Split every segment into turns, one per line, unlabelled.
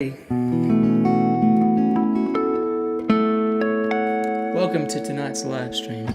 Welcome to tonight's live stream.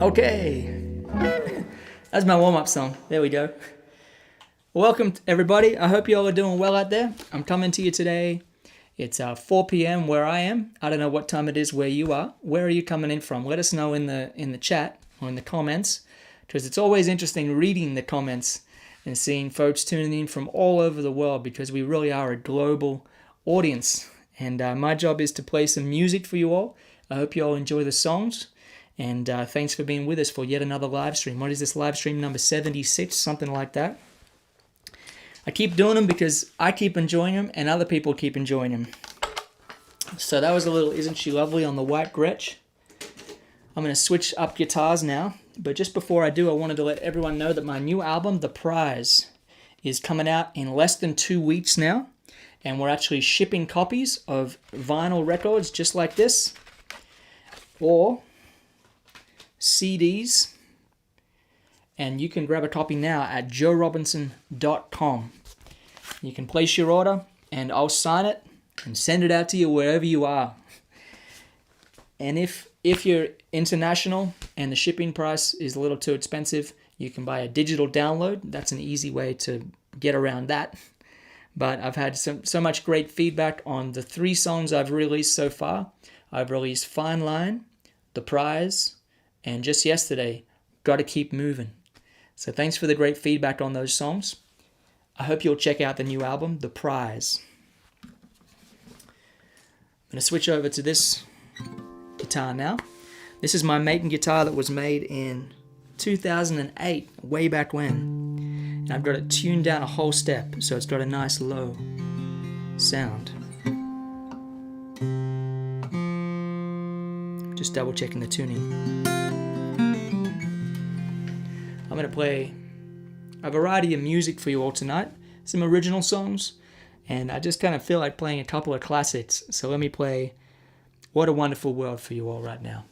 Okay, that's my warm-up song. There we go. Welcome everybody. I hope you all are doing well out there. I'm coming to you today. It's 4 p.m. where I am. I don't know what time it is where you are. Where are you coming in from? Let us know in the chat or in the comments, because it's always interesting reading the comments and seeing folks tuning in from all over the world, because we really are a global audience. And my job is to play some music for you all. I hope you all enjoy the songs. And thanks for being with us for yet another live stream. What is this live stream number 76? Something like that. I keep doing them because I keep enjoying them and other people keep enjoying them. So that was a little Isn't She Lovely on the white Gretsch. I'm going to switch up guitars now. But just before I do, I wanted to let everyone know that my new album, The Prize, is coming out in less than 2 weeks now. And we're actually shipping copies of vinyl records just like this, or CDs, and you can grab a copy now at joerobinson.com. You can place your order and I'll sign it and send it out to you wherever you are. And if you're international and the shipping price is a little too expensive, you can buy a digital download. That's an easy way to get around that. But I've had so much great feedback on the 3 songs I've released so far. I've released Fine Line, The Prize, and just yesterday, Gotta Keep Moving. So thanks for the great feedback on those songs. I hope you'll check out the new album, The Prize. I'm going to switch over to this guitar now. This is my maiden guitar that was made in 2008, way back when. And I've got it tuned down a whole step, so it's got a nice low sound. Just double checking the tuning. I'm going to play a variety of music for you all tonight, some original songs, and I just kind of feel like playing a couple of classics. So let me play What a Wonderful World for you all right now.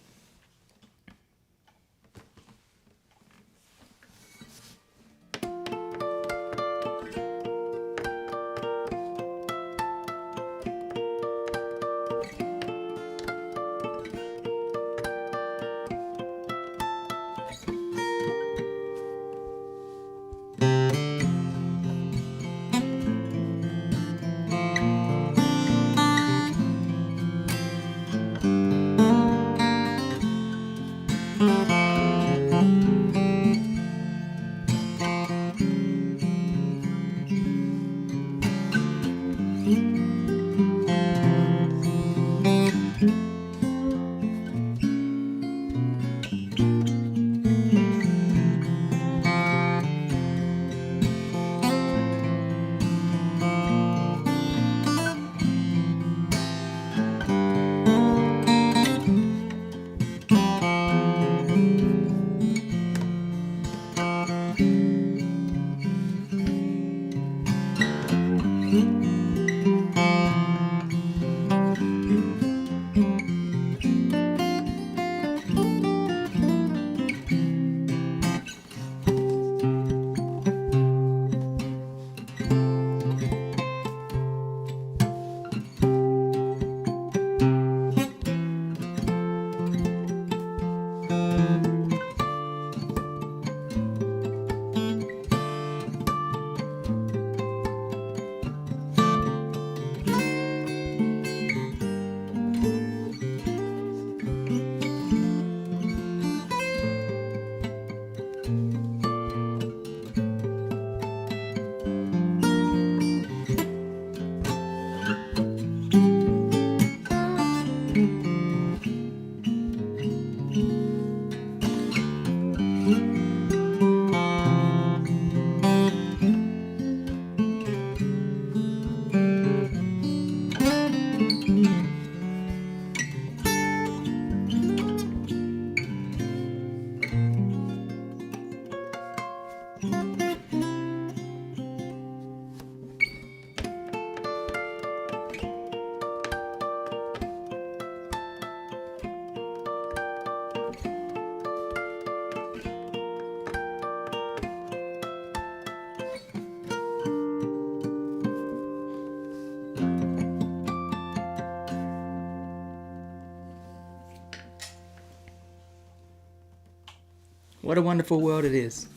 What a wonderful world it is.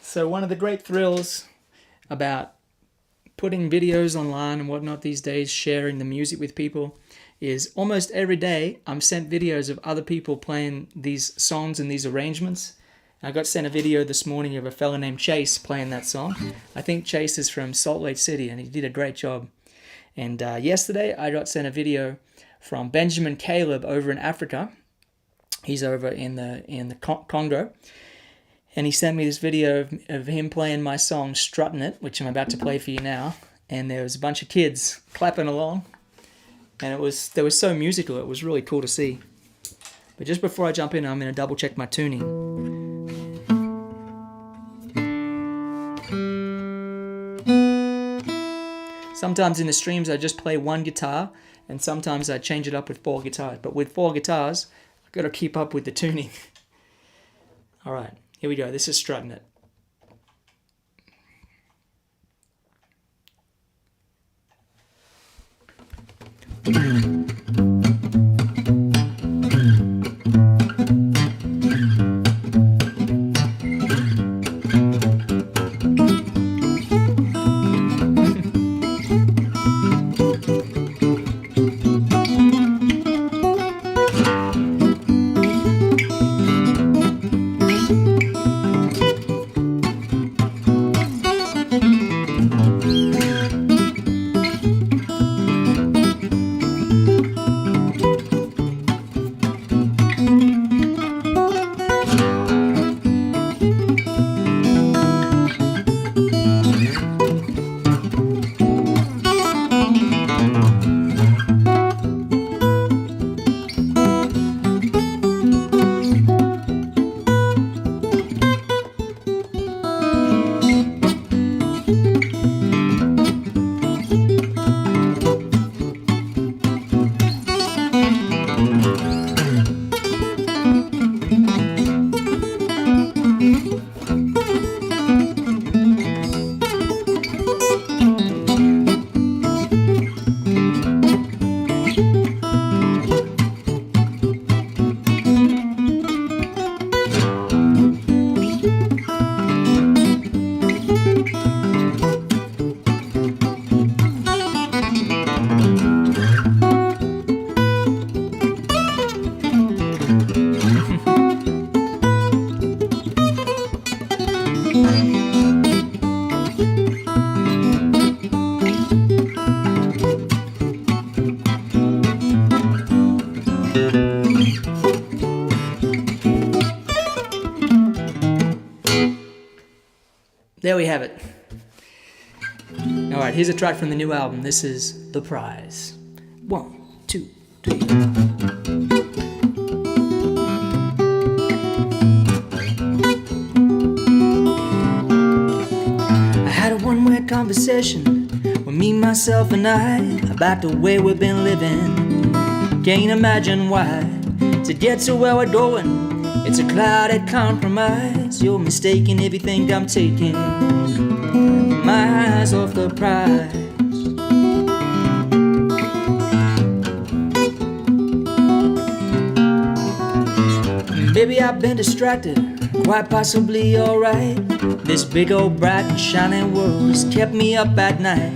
So one of the great thrills about putting videos online and whatnot these days, sharing the music with people, is almost every day I'm sent videos of other people playing these songs and these arrangements. I got sent a video this morning of a fella named Chase playing that song. I think Chase is from Salt Lake City and he did a great job. And yesterday I got sent a video from Benjamin Caleb over in Africa. He's over in the Congo. And he sent me this video of him playing my song Struttin It, which I'm about to play for you now. And there was a bunch of kids clapping along. And they were so musical, it was really cool to see. But just before I jump in, I'm going to double check my tuning. Sometimes in the streams I just play one guitar, and sometimes I change it up with 4 guitars. But with 4 guitars, I've got to keep up with the tuning. Alright, here we go. This is Struttin It. there we have it. Alright, here's a track from the new album. This is The Prize. 1, 2, 3. I had a one-way conversation with me, myself, and I about the way we've been living. Can't imagine why. To get to where we're going, it's a clouded compromise. You're mistaken if you think I'm taking my eyes off the prize. Baby, I've been distracted, quite possibly alright. This big old bright and shining world has kept me up at night.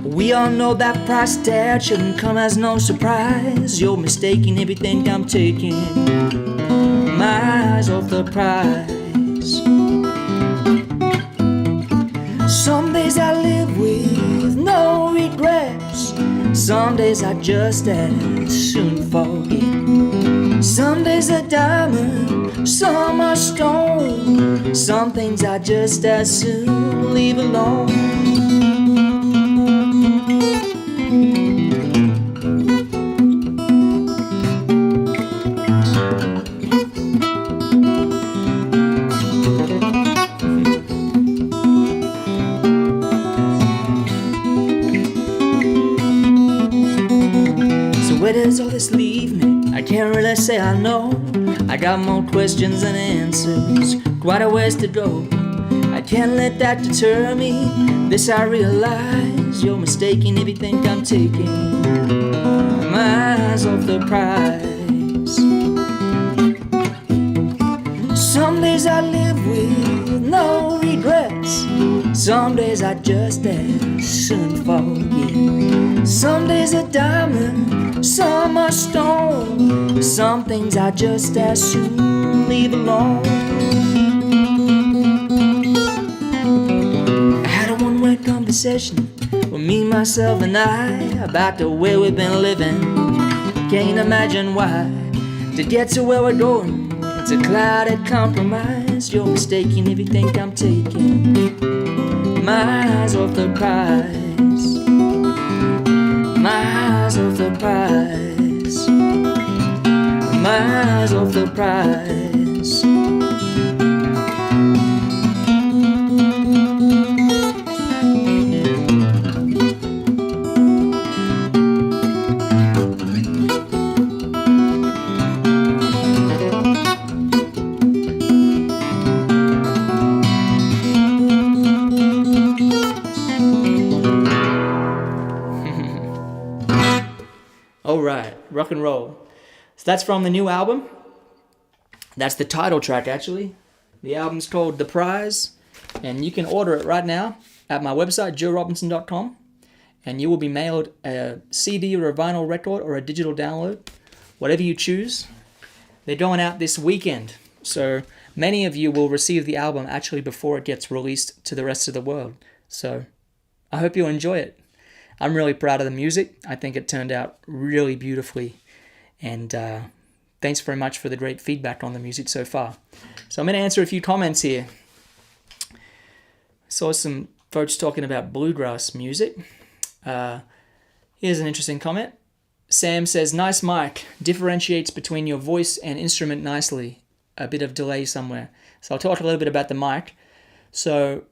We all know that price tag shouldn't come as no surprise. You're mistaken if you think I'm taking my eyes off the prize. Some days I live with no regrets. Some days I just as soon forget. Some days a diamond, some a stone. Some things I just as soon leave alone. Where does all this leave me? I can't really say I know. I got more questions than answers, quite a ways to go. I can't let that deter me. This I realize. You're mistaken if you think I'm taking my eyes off the prize. Some days I live with no regrets. Some days I just as soon forget. Some days a diamond, some a stone. Some things I just as soon leave alone. I had a one-way conversation with me, myself, and I about the way we've been living. Can't imagine why. To get to where we're going, it's a clouded compromise. You're mistaken if you think I'm taking my eyes off the prize. My eyes off the prize. My eyes off the prize. Alright, rock and roll. So that's from the new album. That's the title track, actually. The album's called The Prize, and you can order it right now at my website, joerobinson.com, and you will be mailed a CD or a vinyl record or a digital download, whatever you choose. They're going out this weekend, so many of you will receive the album actually before it gets released to the rest of the world. So I hope you'll enjoy it. I'm really proud of the music. I think it turned out really beautifully. And thanks very much for the great feedback on the music so far. So I'm going to answer a few comments here. I saw some folks talking about bluegrass music. Here's an interesting comment. Sam says, nice mic. Differentiates between your voice and instrument nicely. A bit of delay somewhere. So I'll talk a little bit about the mic. So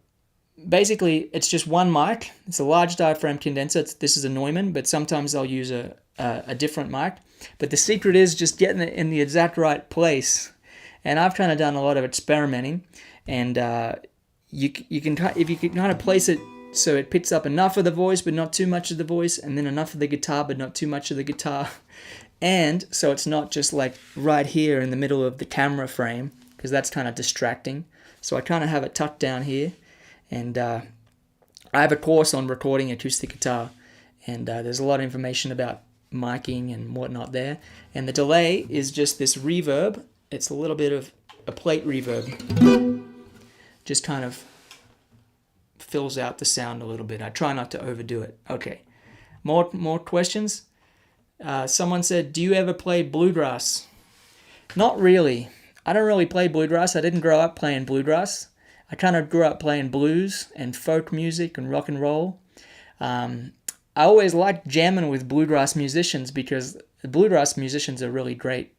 basically, it's just one mic. It's a large diaphragm condenser. This is a Neumann, but sometimes I'll use a different mic. But the secret is just getting it in the exact right place. And I've kind of done a lot of experimenting. And you can if you can kind of place it so it picks up enough of the voice, but not too much of the voice, and then enough of the guitar, but not too much of the guitar. And so it's not just like right here in the middle of the camera frame, because that's kind of distracting. So I kind of have it tucked down here. And I have a course on recording acoustic guitar, and there's a lot of information about miking and whatnot there. And the delay is just this reverb. It's a little bit of a plate reverb. Just kind of fills out the sound a little bit. I try not to overdo it. Okay, more questions? Someone said, do you ever play bluegrass? Not really. I don't really play bluegrass. I didn't grow up playing bluegrass. I kind of grew up playing blues and folk music and rock and roll. I always liked jamming with bluegrass musicians because the bluegrass musicians are really great.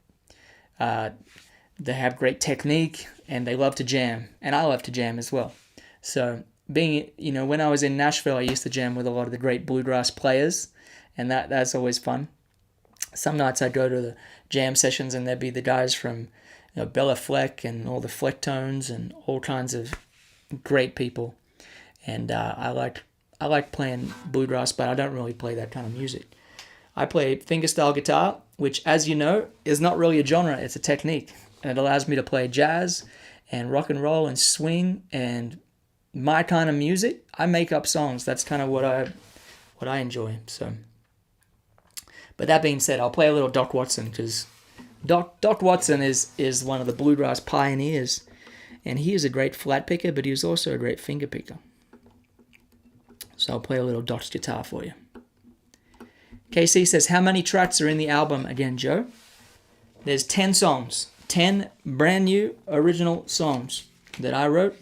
They have great technique and they love to jam, and I love to jam as well. So when I was in Nashville, I used to jam with a lot of the great bluegrass players, and that's always fun. Some nights I'd go to the jam sessions and there'd be the guys from Bella Fleck and all the Flecktones and all kinds of great people. And I like playing bluegrass, but I don't really play that kind of music. I play fingerstyle guitar, which, as you know, is not really a genre, it's a technique. And it allows me to play jazz and rock and roll and swing and my kind of music. I make up songs. That's kind of what I enjoy. So, but that being said, I'll play a little Doc Watson because Doc Watson is one of the bluegrass pioneers, and he is a great flat picker, but he was also a great finger picker. So I'll play a little Doc's guitar for you. KC says, how many tracks are in the album again, Joe? There's 10 songs. 10 brand new original songs that I wrote.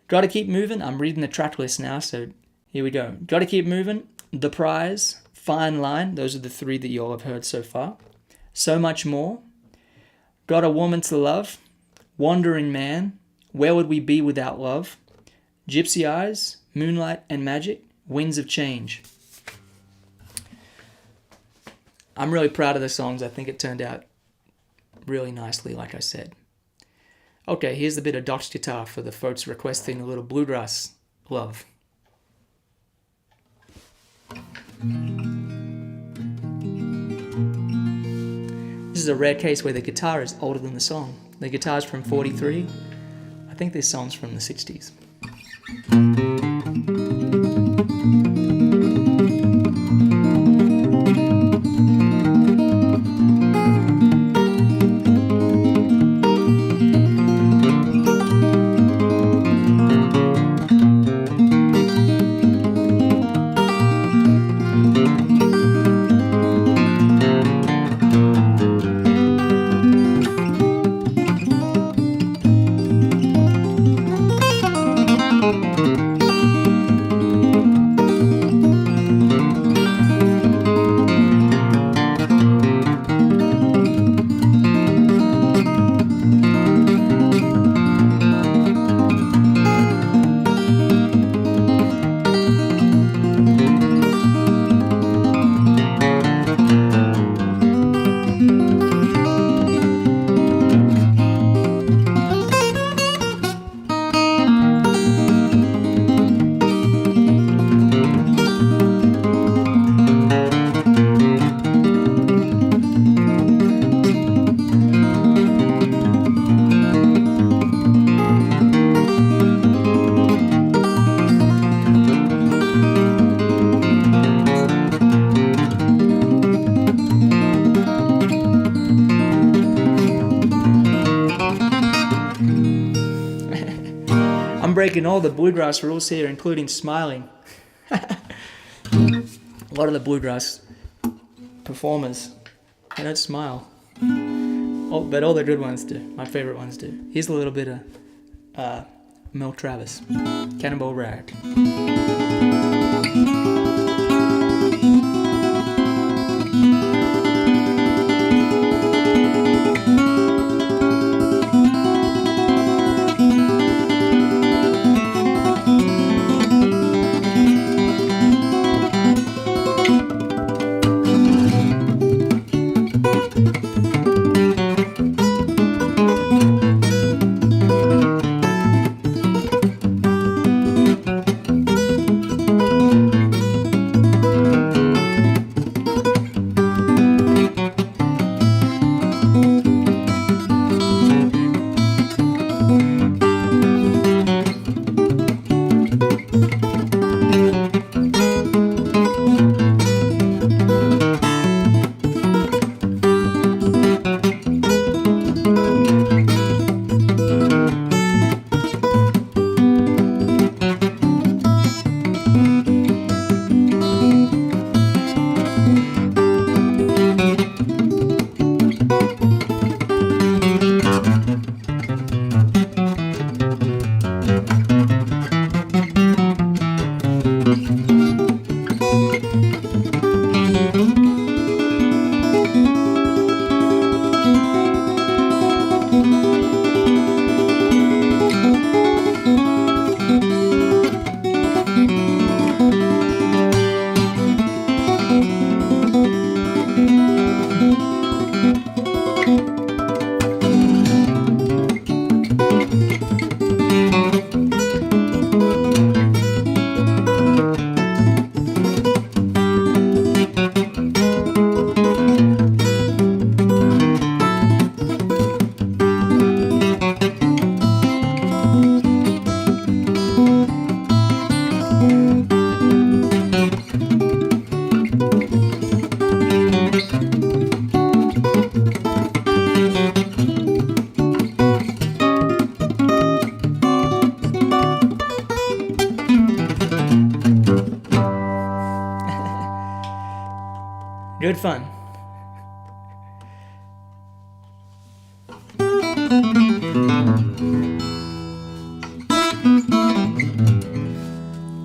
Gotta Keep Moving. I'm reading the track list now, so here we go. Gotta Keep Moving, The Prize, Fine Line. Those are the 3 that you all have heard so far. So Much More, Got a Woman to Love, Wandering Man, Where Would We Be Without Love, Gypsy Eyes, Moonlight and Magic, Winds of Change. I'm really proud of the songs. I think it turned out really nicely, like I said. Okay, here's a bit of Doc's guitar for the folks requesting a little bluegrass love. This is a rare case where the guitar is older than the song. The guitar's from 43. I think this song's from the 60s. Breaking all the bluegrass rules here, including smiling. A lot of the bluegrass performers, they don't smile. But all the good ones do. My favorite ones do. Here's a little bit of Mel Travis, Cannonball Rag. Good fun.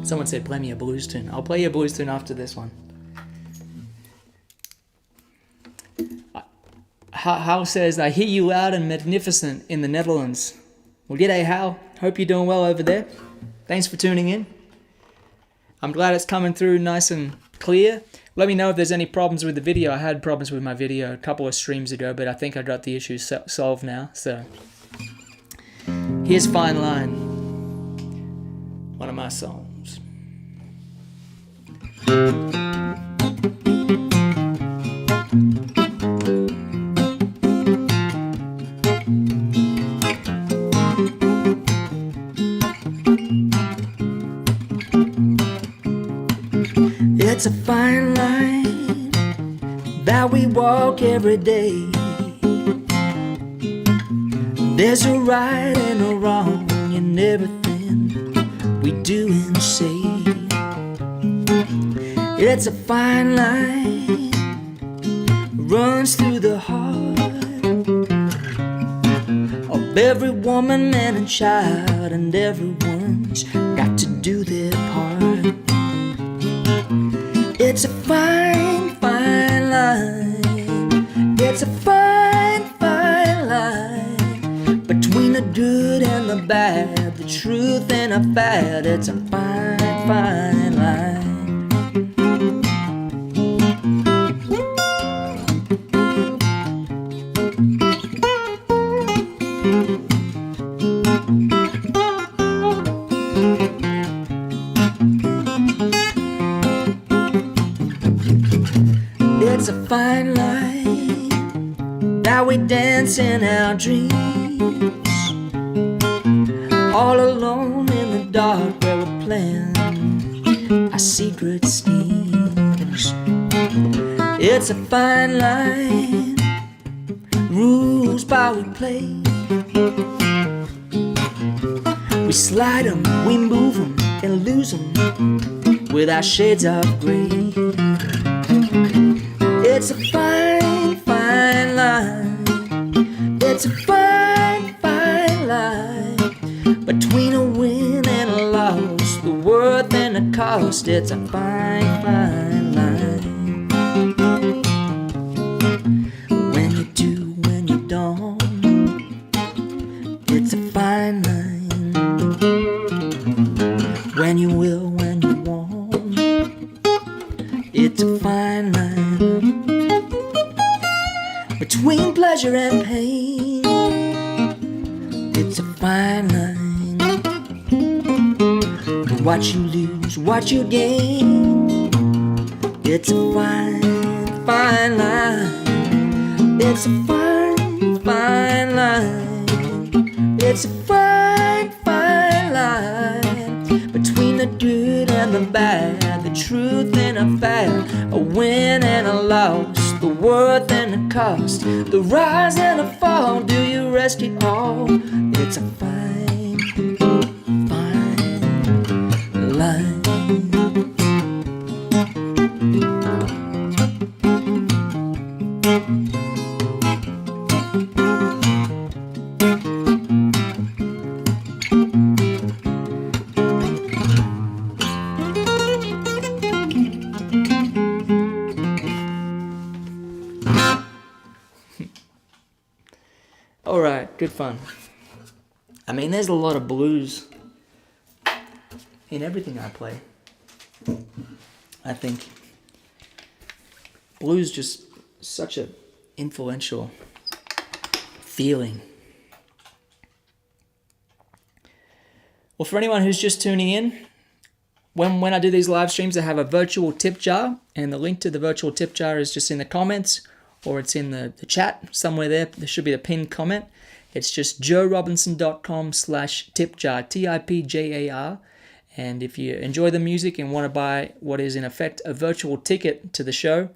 Someone said play me a blues tune. I'll play you a blues tune after this one. Hal says, I hear you loud and magnificent in the Netherlands. Well, g'day Hal. Hope you're doing well over there. Thanks for tuning in. I'm glad it's coming through nice and clear. Let me know if there's any problems with the video. I had problems with my video a couple of streams ago, but I think I got the issue solved now. So here's Fine Line, one of my songs. It's a fine line that we walk every day. There's a right and a wrong in everything we do and say. It's a fine line, runs through the heart of every woman, man and child, and everyone's got to do their part. It's a fine, fine line. It's a fine, fine line between the good and the bad, the truth and a fad. It's a fine, fine line. It's a fine line that we dance in our dreams, all alone in the dark where we're playing our secret schemes. It's a fine line, rules by we play. We slide 'em, we move 'em, and lose 'em with our shades of grey. It's a fine, fine line. It's a fine, fine line between a win and a loss, the worth and the cost. It's a fine, fine line. When you do, when you don't, it's a fine line. When you will, when you won't, it's a fine line. Between pleasure and pain, it's a fine line. What you lose, what you gain, it's a fine, fine line. It's a fine, fine line. It's a fine, fine line between the good and the bad, the truth and a fad, a win and a loss, the worth and the cost, the rise and the fall. Do you risk it all? It's a fine, fine line. Alright, good fun. I mean, there's a lot of blues in everything I play. I think blues just such a influential feeling. Well, for anyone who's just tuning in, when I do these live streams, I have a virtual tip jar, and the link to the virtual tip jar is just in the comments, or it's in the chat somewhere there. There should be a pinned comment. It's just joerobinson.com/tipjar, TIPJAR. And if you enjoy the music and want to buy what is in effect a virtual ticket to the show,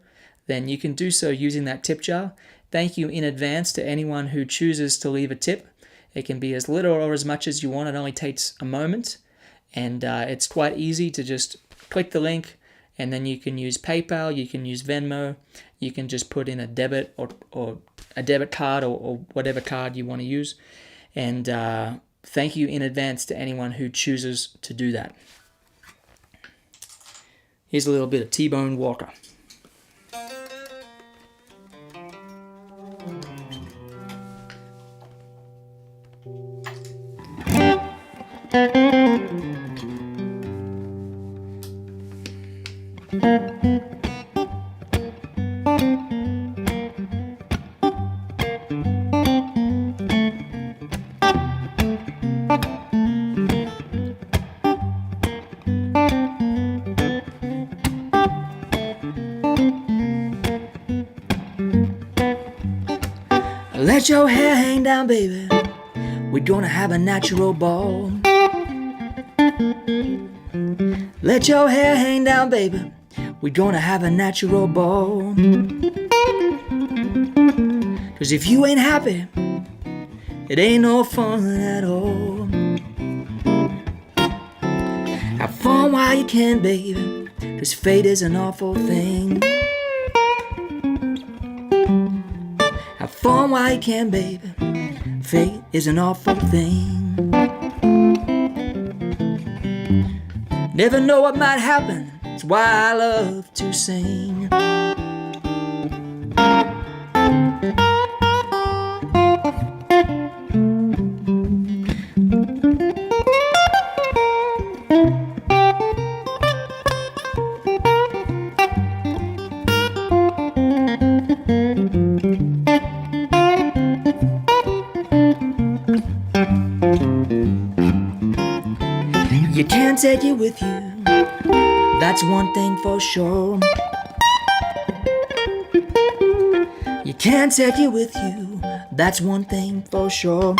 then you can do so using that tip jar. Thank you in advance to anyone who chooses to leave a tip. It can be as little or as much as you want. It only takes a moment. And it's quite easy to just click the link and then you can use PayPal, you can use Venmo, you can just put in a debit or a debit card or whatever card you want to use. And thank you in advance to anyone who chooses to do that. Here's a little bit of T-Bone Walker. Let your hair hang down, baby. We're gonna have a natural ball. Let your hair hang down, baby. We're gonna have a natural ball. 'Cause if you ain't happy, it ain't no fun at all. Have fun while you can, baby. 'Cause fate is an awful thing. Have fun while you can, baby. Fate is an awful thing. Never know what might happen. That's why I love to sing. You can't take it with you, that's one thing for sure. You can't take it with you, that's one thing for sure.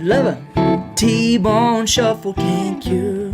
Lover, T-bone shuffle can't cure.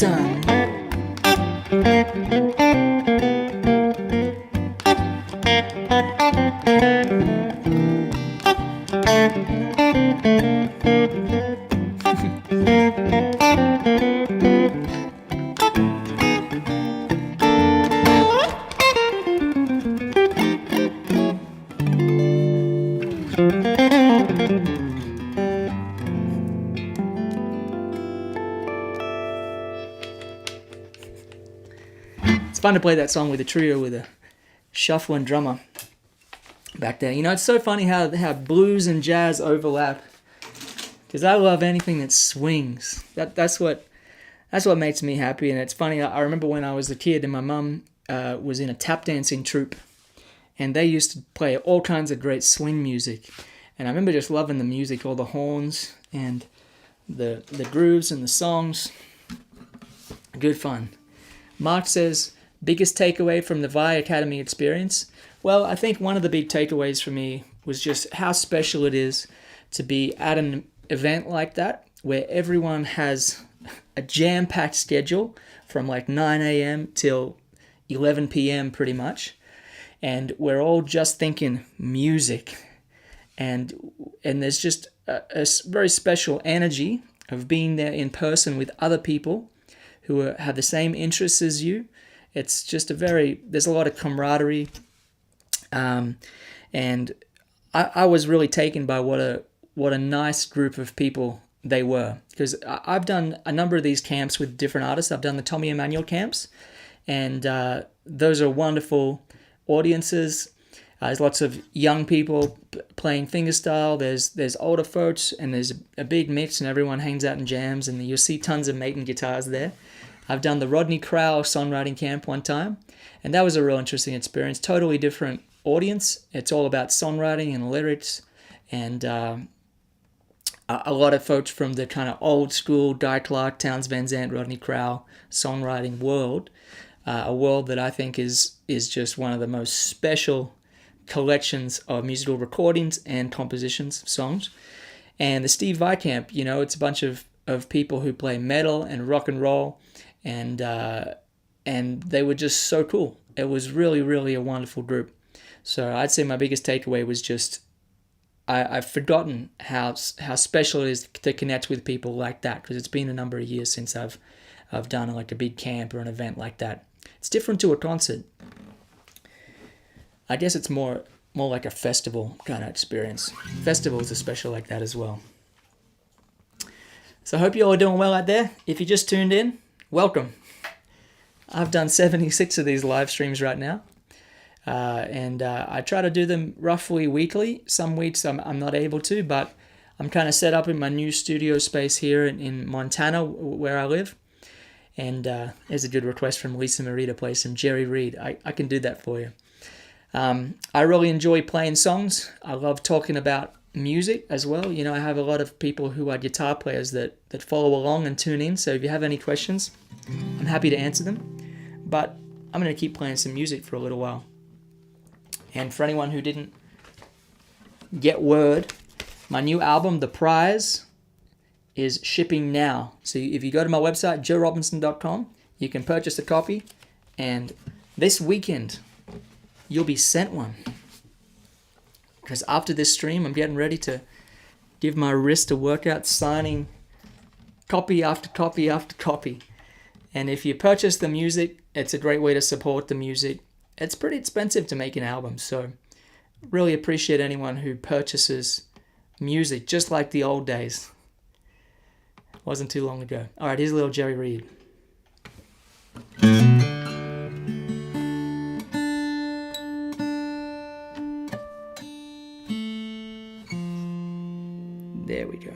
done. It's fun to play that song with a trio with a shuffling drummer back there. You know, it's so funny how blues and jazz overlap, because I love anything that swings. That's what makes me happy. And it's funny, I remember when I was a kid and my mum was in a tap dancing troupe, and they used to play all kinds of great swing music. And I remember just loving the music, all the horns and the grooves and the songs. Good fun. Mark says, biggest takeaway from the Vi Academy experience? Well, I think one of the big takeaways for me was just how special it is to be at an event like that, where everyone has a jam-packed schedule from like 9 a.m. till 11 p.m. pretty much. And we're all just thinking music. And there's just a very special energy of being there in person with other people who have the same interests as you. It's just there's a lot of camaraderie. And I was really taken by what a nice group of people they were. Because I've done a number of these camps with different artists. I've done the Tommy Emmanuel camps. And those are wonderful audiences. There's lots of young people playing fingerstyle. There's older folks, and there's a big mix, and everyone hangs out and jams, and you'll see tons of Maiden guitars there. I've done the Rodney Crowell songwriting camp one time, and that was a real interesting experience. Totally different audience. It's all about songwriting and lyrics, and a lot of folks from the kind of old school Guy Clark, Townes Van Zandt, Rodney Crowell songwriting world, a world that I think is just one of the most special collections of musical recordings and compositions, songs. And the Steve Vai camp, you know, it's a bunch of people who play metal and rock and roll, and they were just so cool. It was really, really a wonderful group. So I'd say my biggest takeaway was just I've forgotten how special it is to connect with people like that, because it's been a number of years since I've done like a big camp or an event like that. It's different to a concert. I guess it's more like a festival kind of experience. Festivals are special like that as well. So I hope you all are doing well out there. If you just tuned in, welcome. I've done 76 of these live streams right now. And I try to do them roughly weekly. Some weeks I'm not able to, but I'm kind of set up in my new studio space here in Montana, where I live. And there's a good request from Lisa Marie to play some Jerry Reed. I can do that for you. I really enjoy playing songs. I love talking about music as well. You know, I have a lot of people who are guitar players that follow along and tune in. So if you have any questions, I'm happy to answer them. But I'm going to keep playing some music for a little while. And for anyone who didn't get word, my new album, The Prize, is shipping now. So if you go to my website, joerobinson.com, you can purchase a copy. And this weekend, you'll be sent one. Because after this stream, I'm getting ready to give my wrist a workout signing copy after copy after copy. And if you purchase the music, it's a great way to support the music. It's pretty expensive to make an album, so really appreciate anyone who purchases music, just like the old days. Wasn't too long ago. All right, here's a little Jerry Reed. There we go.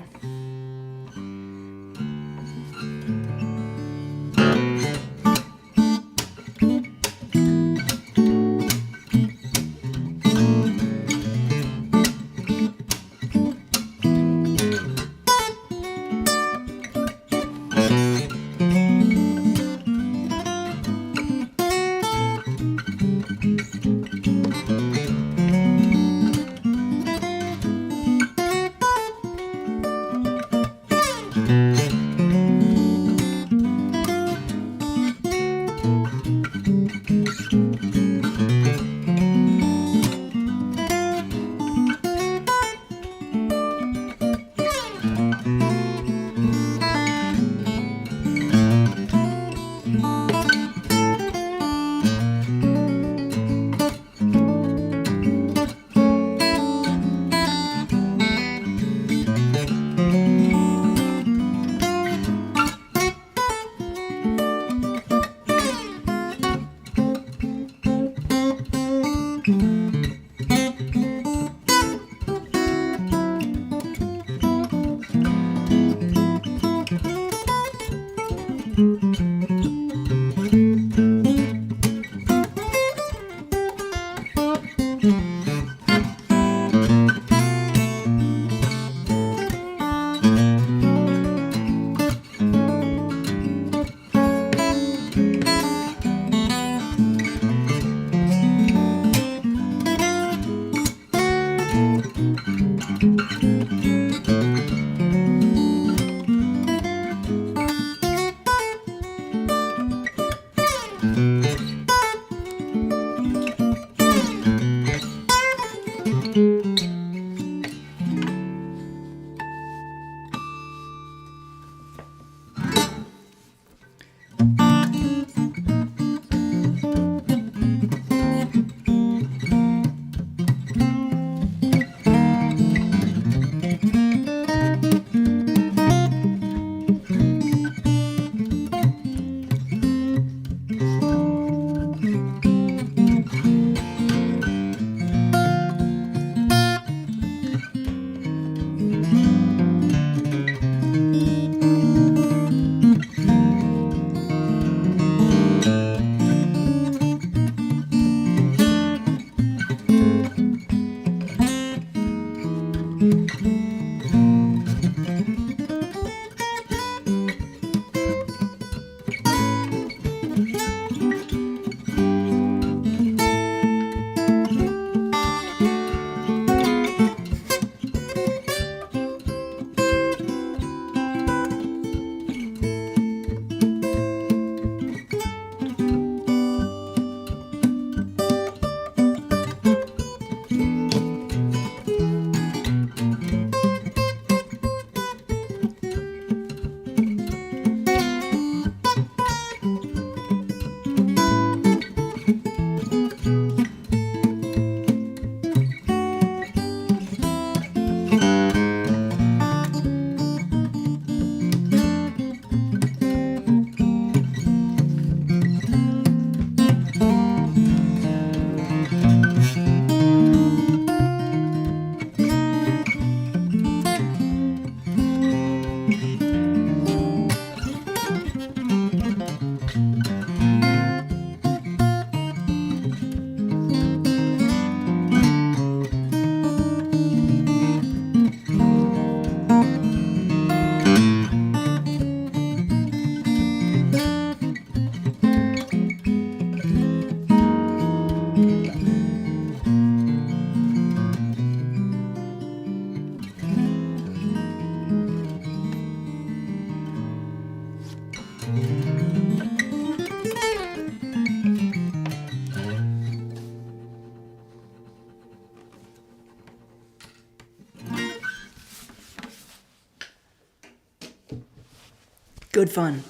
Good fun.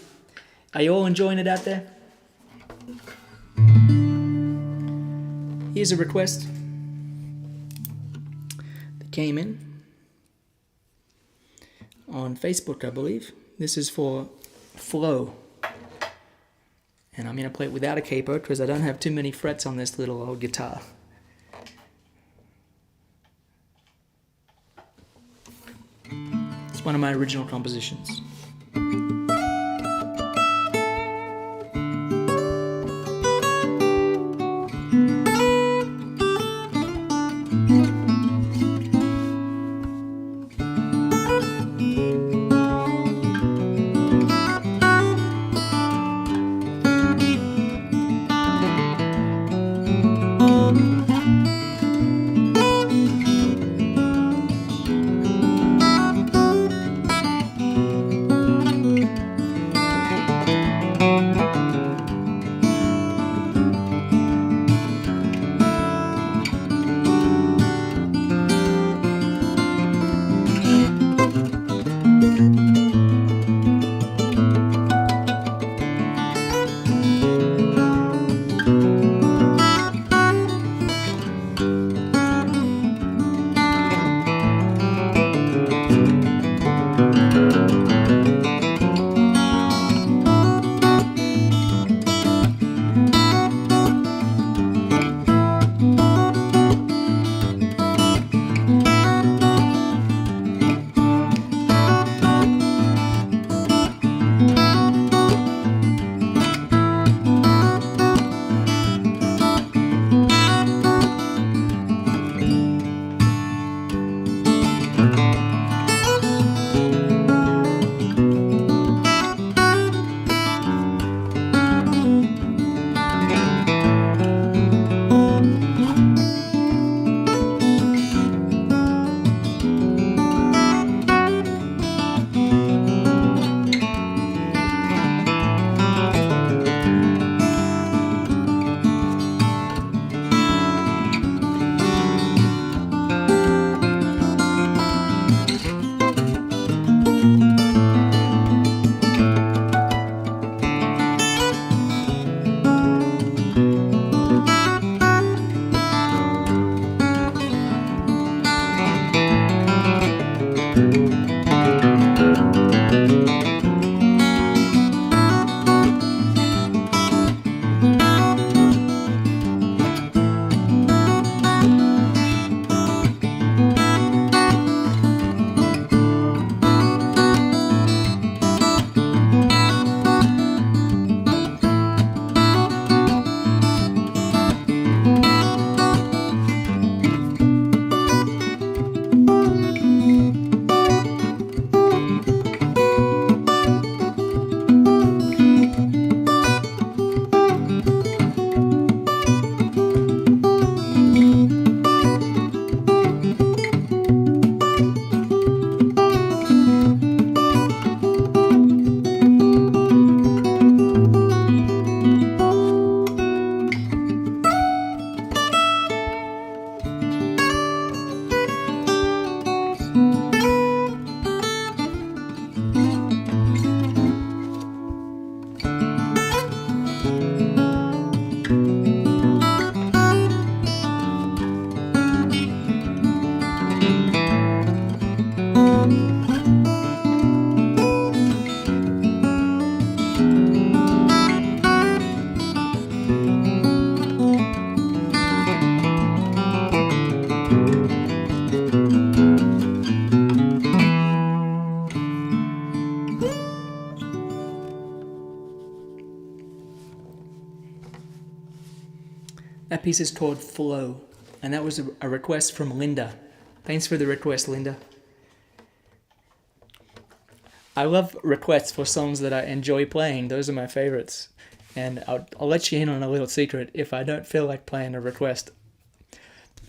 Are you all enjoying it out there? Here's a request that came in on Facebook, I believe. This is for Flow. And I'm going to play it without a capo because I don't have too many frets on this little old guitar. It's one of my original compositions. That piece is called Flow, and that was a request from Linda. Thanks for the request, Linda. I love requests for songs that I enjoy playing. Those are my favorites. And I'll let you in on a little secret. If I don't feel like playing a request,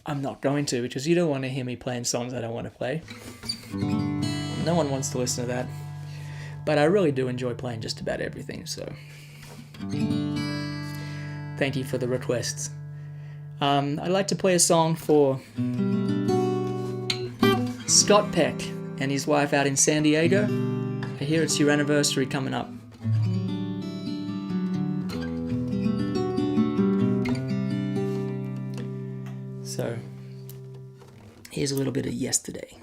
I'm not going to, because you don't want to hear me playing songs I don't want to play. No one wants to listen to that. But I really do enjoy playing just about everything, so thank you for the requests. I'd like to play a song for Scott Peck and his wife out in San Diego. I hear it's your anniversary coming up. So, here's a little bit of Yesterday.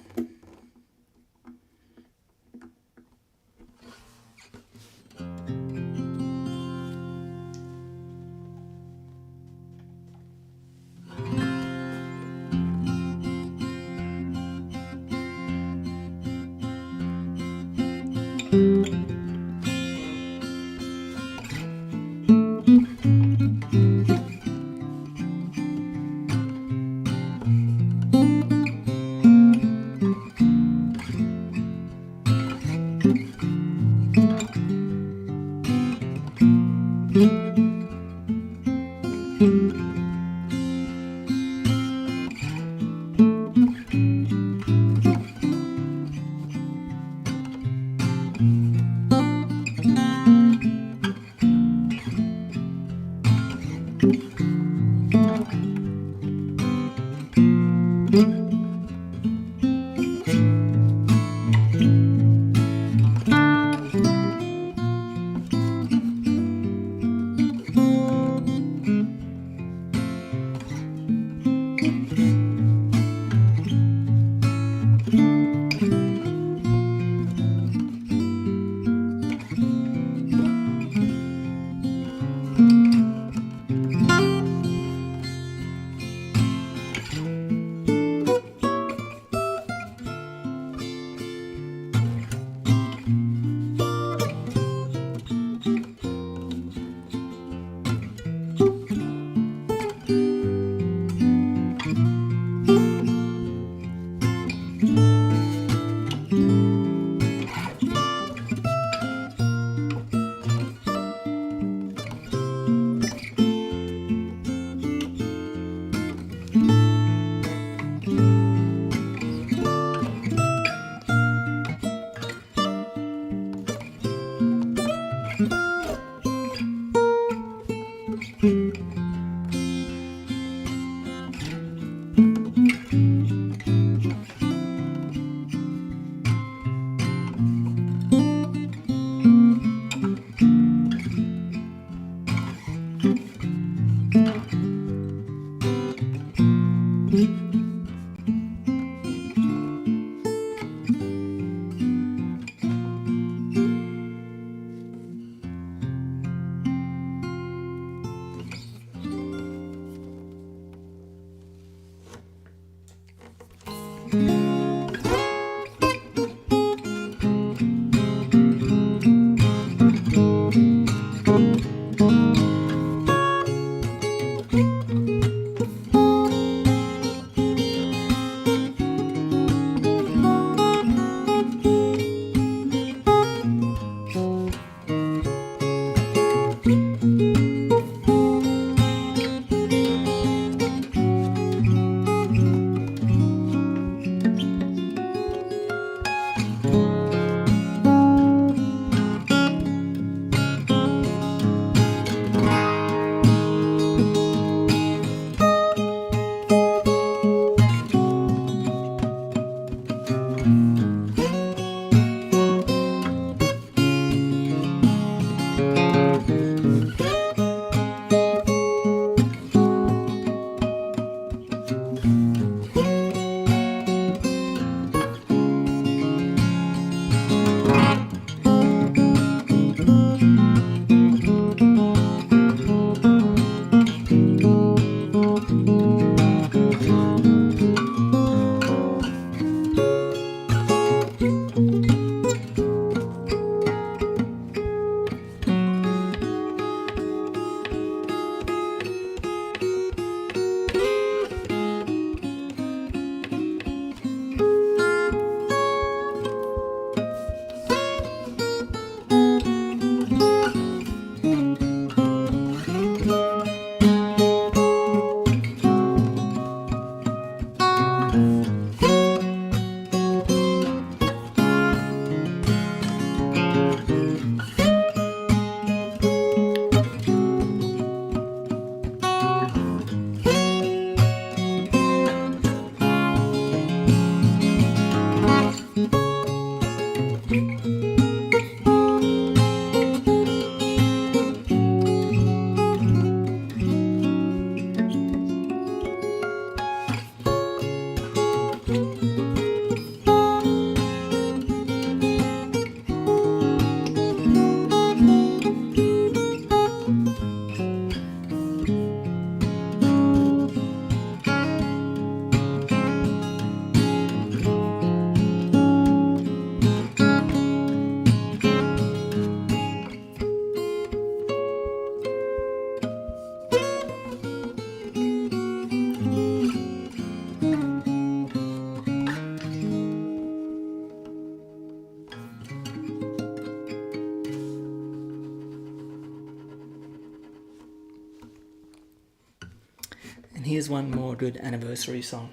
And here's one more good anniversary song.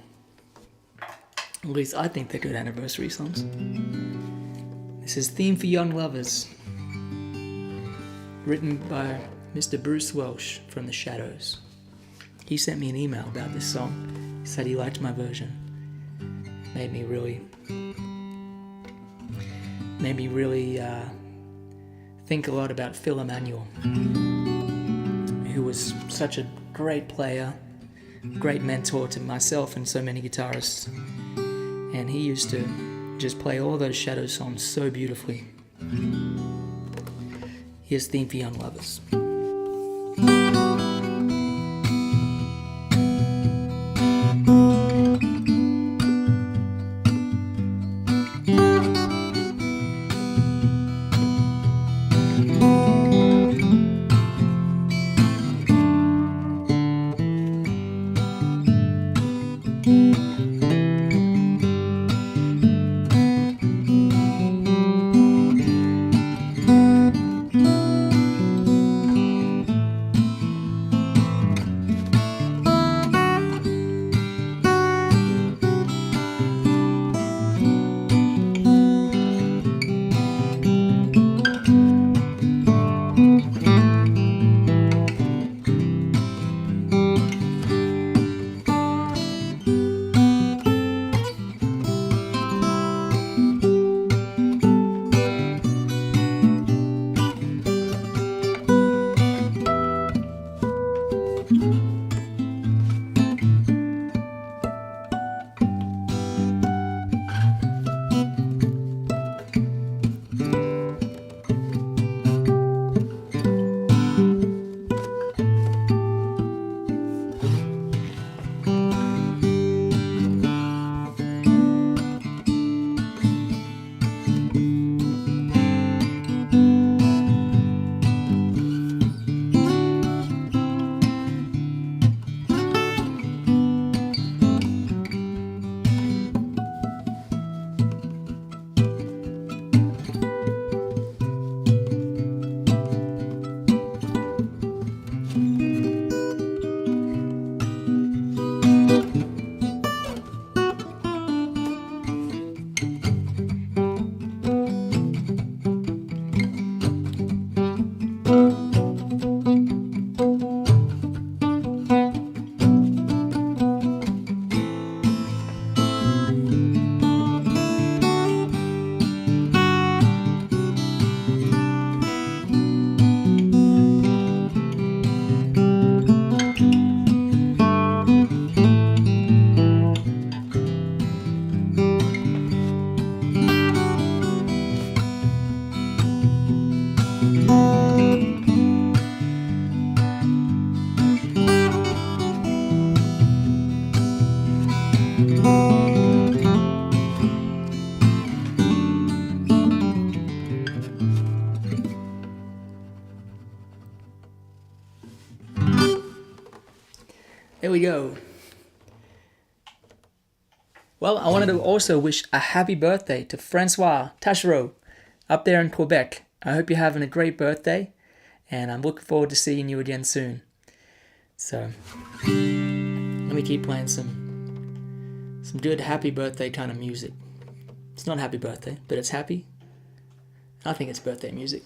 At least I think they're good anniversary songs. This is Theme for Young Lovers, written by Mr. Bruce Welsh from The Shadows. He sent me an email about this song. He said he liked my version. Made me really think a lot about Phil Emanuel, who was such a great player, great mentor to myself and so many guitarists. And he used to just play all those Shadows songs so beautifully. Here's Theme for Young Lovers. There we go. Well, I wanted to also wish a happy birthday to Francois Tachereau up there in Quebec. I hope you're having a great birthday, and I'm looking forward to seeing you again soon. So, let me keep playing some good happy birthday kind of music. It's not happy birthday, but it's happy. I think it's birthday music.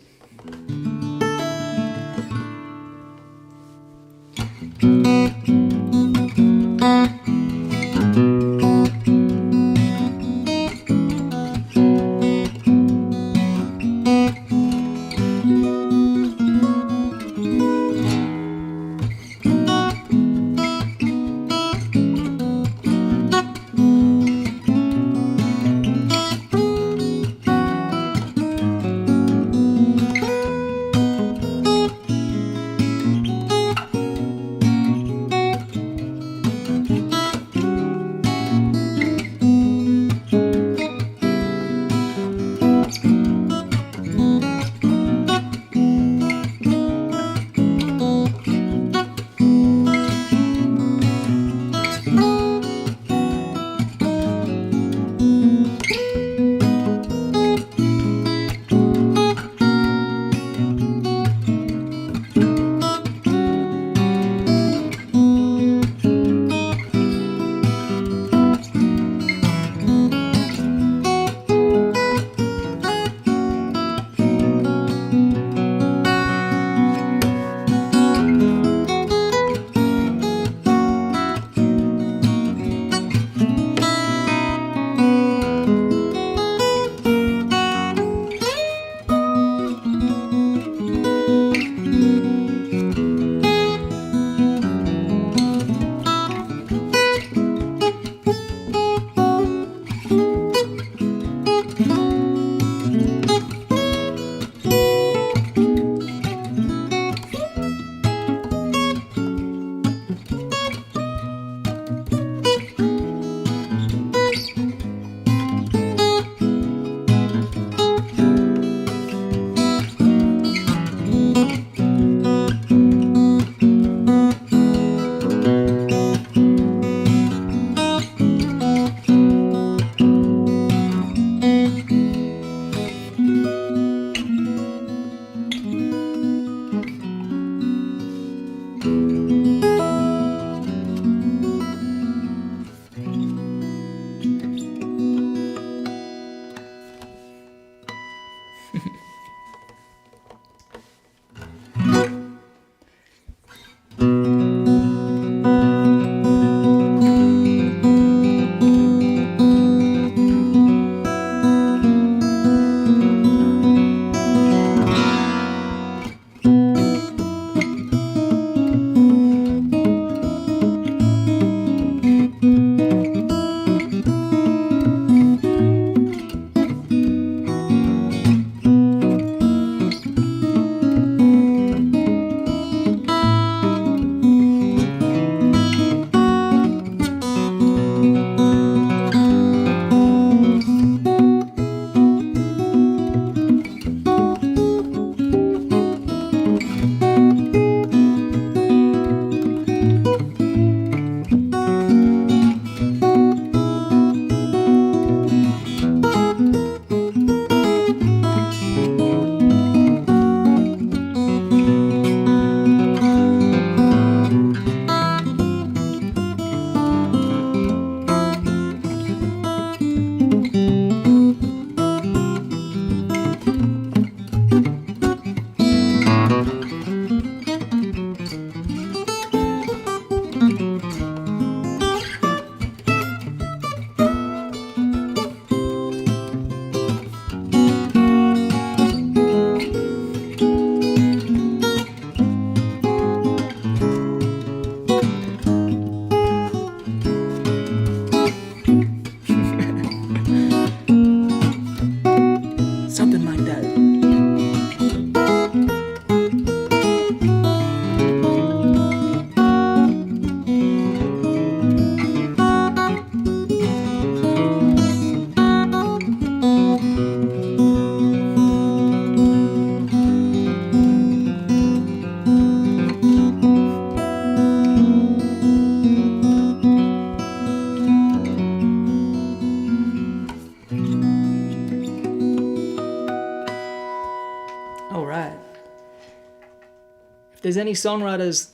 there's any songwriters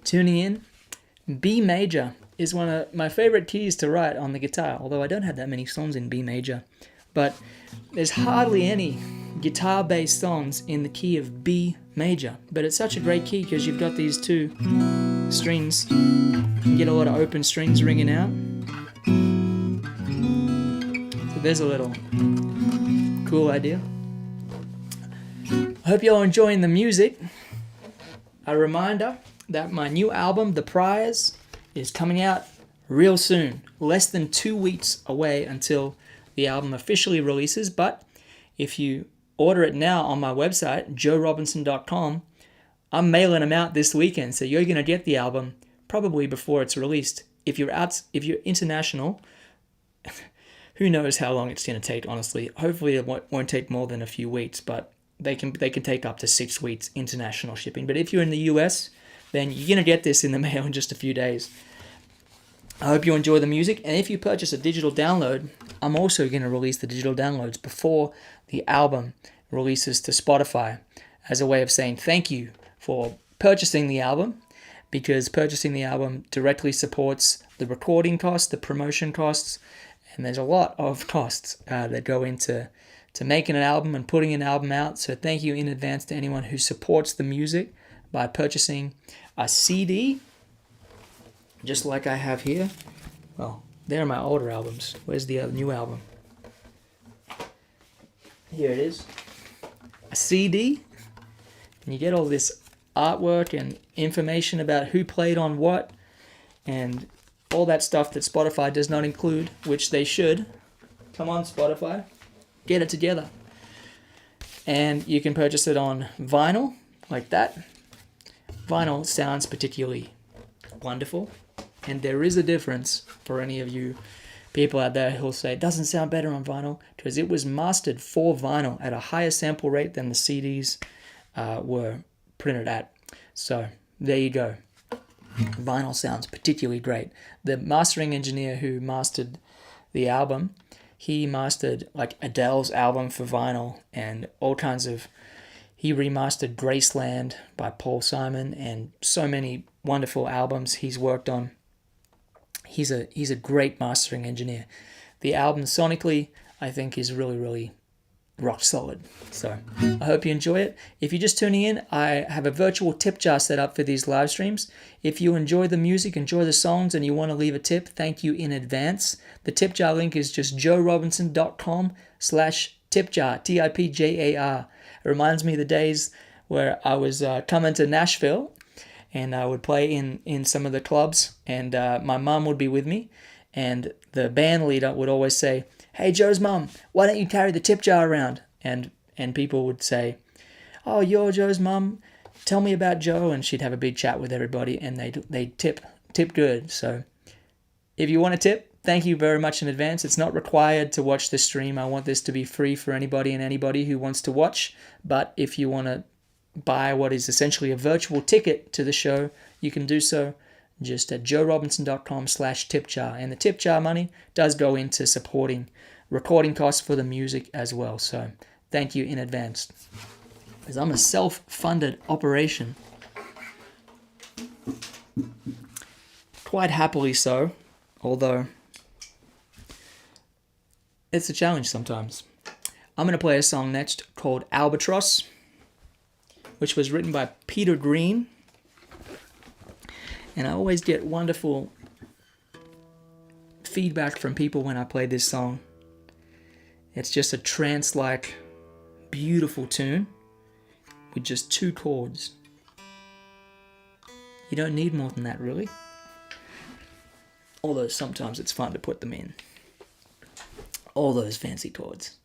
tuning in, B major is one of my favorite keys to write on the guitar, although I don't have that many songs in B major. But there's hardly any guitar-based songs in the key of B major. But it's such a great key because you've got these two strings. You can get a lot of open strings ringing out. So there's a little cool idea. I hope you're enjoying the music. A reminder that my new album, The Prize, is coming out real soon. Less than 2 weeks away until the album officially releases. But if you order it now on my website, joerobinson.com, I'm mailing them out this weekend. So you're going to get the album probably before it's released. If you're international, who knows how long it's going to take, honestly. Hopefully it won't take more than a few weeks, but they can take up to 6 weeks international shipping. But if you're in the US, then you're going to get this in the mail in just a few days. I hope you enjoy the music. And if you purchase a digital download, I'm also going to release the digital downloads before the album releases to Spotify as a way of saying thank you for purchasing the album, because purchasing the album directly supports the recording costs, the promotion costs, and there's a lot of costs that go into making an album and putting an album out. So thank you in advance to anyone who supports the music by purchasing a CD, just like I have here. Well, they're my older albums. Where's the new album? Here it is. A CD. And you get all this artwork and information about who played on what and all that stuff that Spotify does not include, which they should. Come on, Spotify. Get it together. And you can purchase it on vinyl, like that. Vinyl sounds particularly wonderful. And there is a difference for any of you people out there who'll say it doesn't sound better on vinyl, because it was mastered for vinyl at a higher sample rate than the CDs were printed at. So there you go. Vinyl sounds particularly great. The mastering engineer who mastered the album, he mastered like Adele's album for vinyl and all kinds of He remastered Graceland by Paul Simon and so many wonderful albums he's worked on. He's a great mastering engineer. The album sonically, I think, is really, really rock solid. So I hope you enjoy it. If you're just tuning in, I have a virtual tip jar set up for these live streams. If you enjoy the music, enjoy the songs, and you want to leave a tip, thank you in advance. The tip jar link is just joerobinson.com/tipjar, TIPJAR. It reminds me of the days where I was coming to Nashville, and I would play in some of the clubs, and my mum would be with me, and the band leader would always say, "Hey, Joe's mum, why don't you carry the tip jar around?" And people would say, "Oh, you're Joe's mum, tell me about Joe," and she'd have a big chat with everybody, and they tip good. So if you want to tip, thank you very much in advance. It's not required to watch this stream. I want this to be free for anybody who wants to watch, but if you want to buy what is essentially a virtual ticket to the show, you can do so just at joerobinson.com/tipjar. And the tip jar money does go into supporting recording costs for the music as well. So thank you in advance. Because I'm a self-funded operation. Quite happily so, although it's a challenge sometimes. I'm going to play a song next called Albatross, which was written by Peter Green. And I always get wonderful feedback from people when I play this song. It's just a trance-like, beautiful tune with just 2 chords. You don't need more than that, really. Although sometimes it's fun to put them in. All those fancy chords.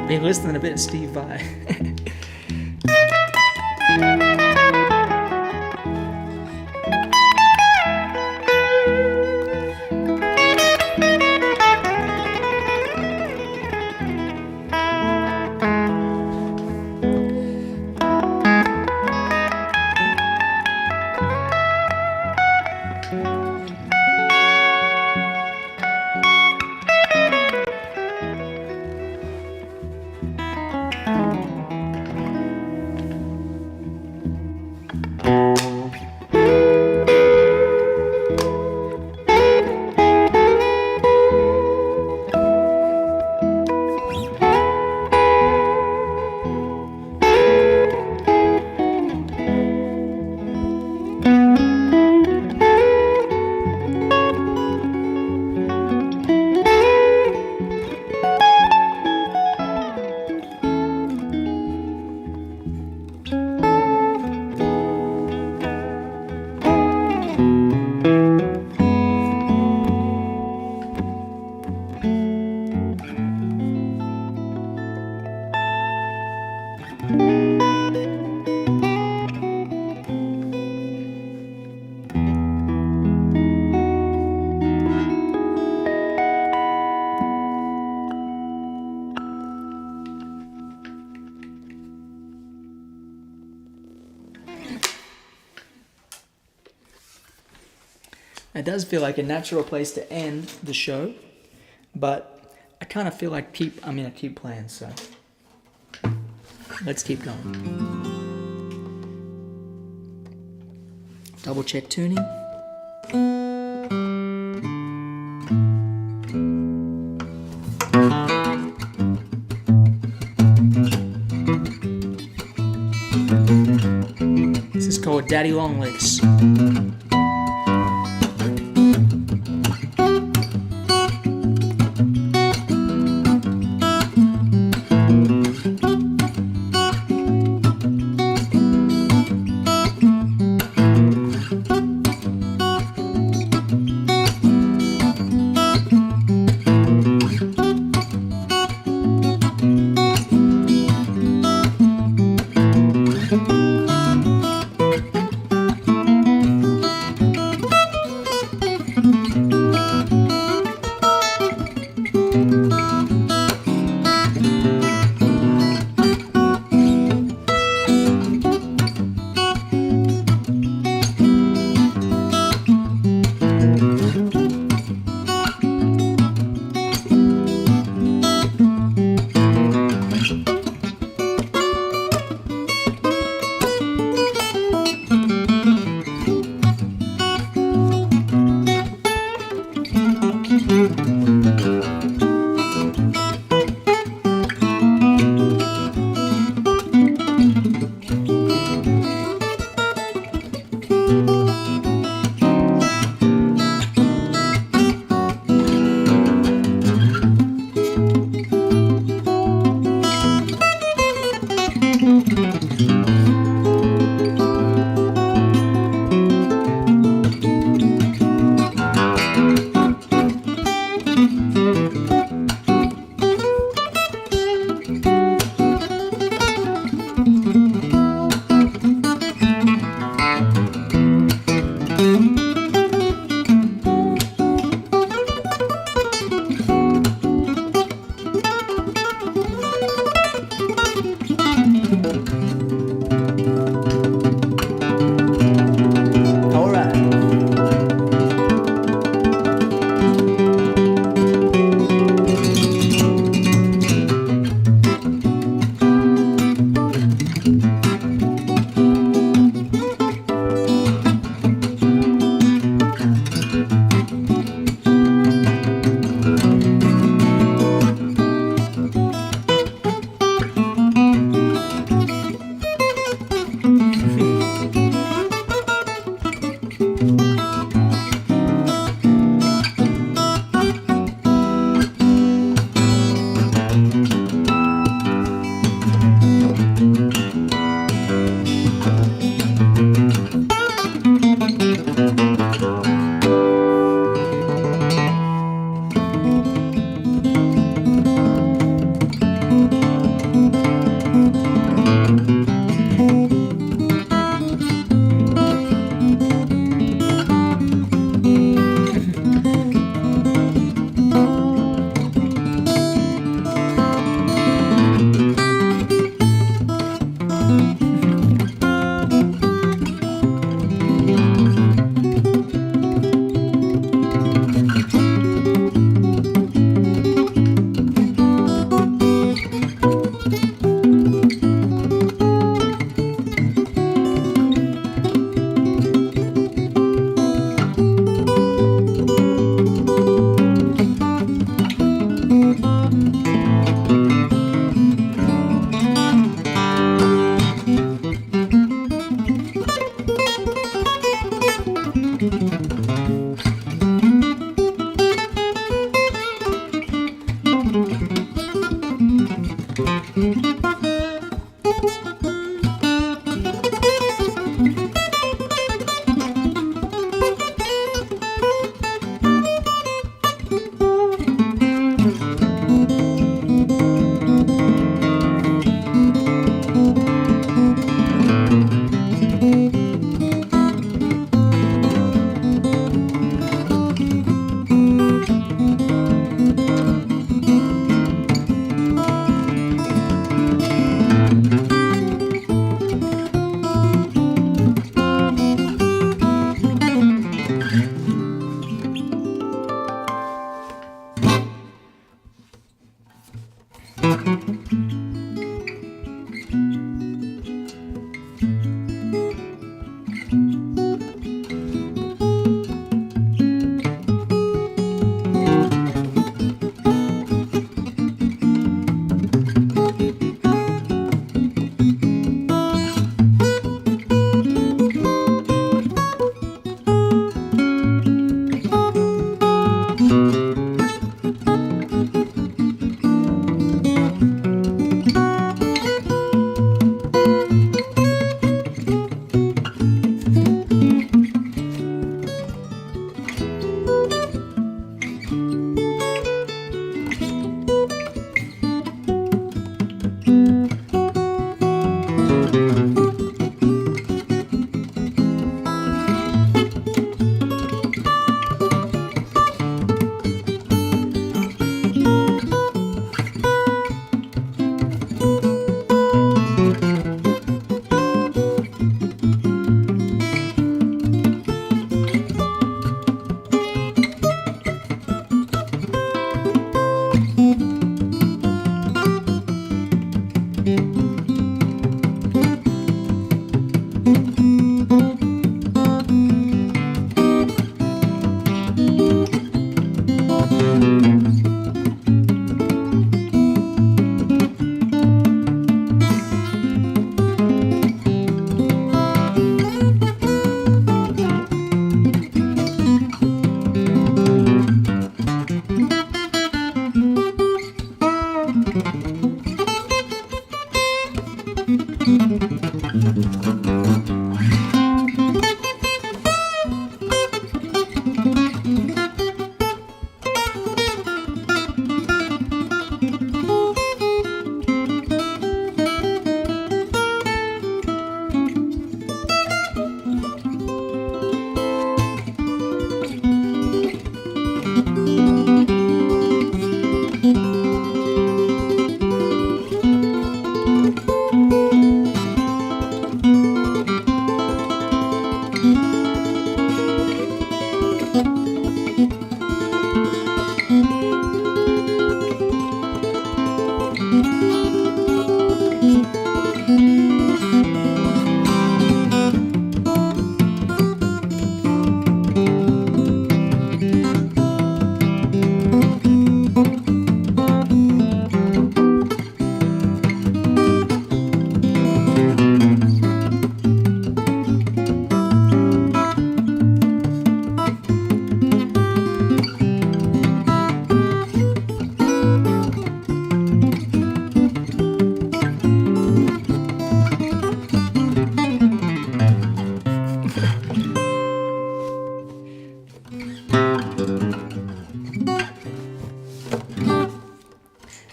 Been listening a bit of Steve Vai. It does feel like a natural place to end the show, but I kind of feel like I'm gonna keep playing, so let's keep going. Double check tuning. This is called Daddy Longlicks.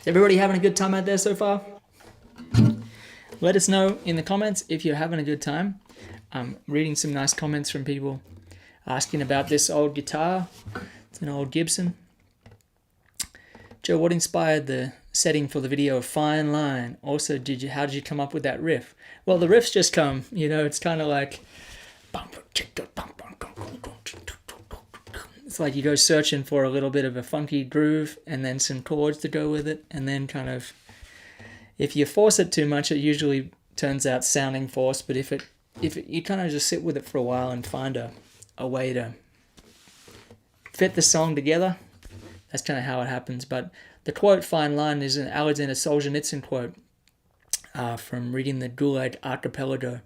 Everybody having a good time out there so far? Let us know in the comments if you're having a good time. I'm reading some nice comments from people asking about this old guitar. It's an old Gibson. Joe, what inspired the setting for the video Fine Line? Also, how did you come up with that riff? Well, the riffs just come, it's kind of like... It's like you go searching for a little bit of a funky groove and then some chords to go with it, and then kind of, if you force it too much, it usually turns out sounding forced. But if you kind of just sit with it for a while and find a way to fit the song together, that's kind of how it happens. But the quote "Fine Line" is an Alexander Solzhenitsyn quote from reading the Gulag Archipelago,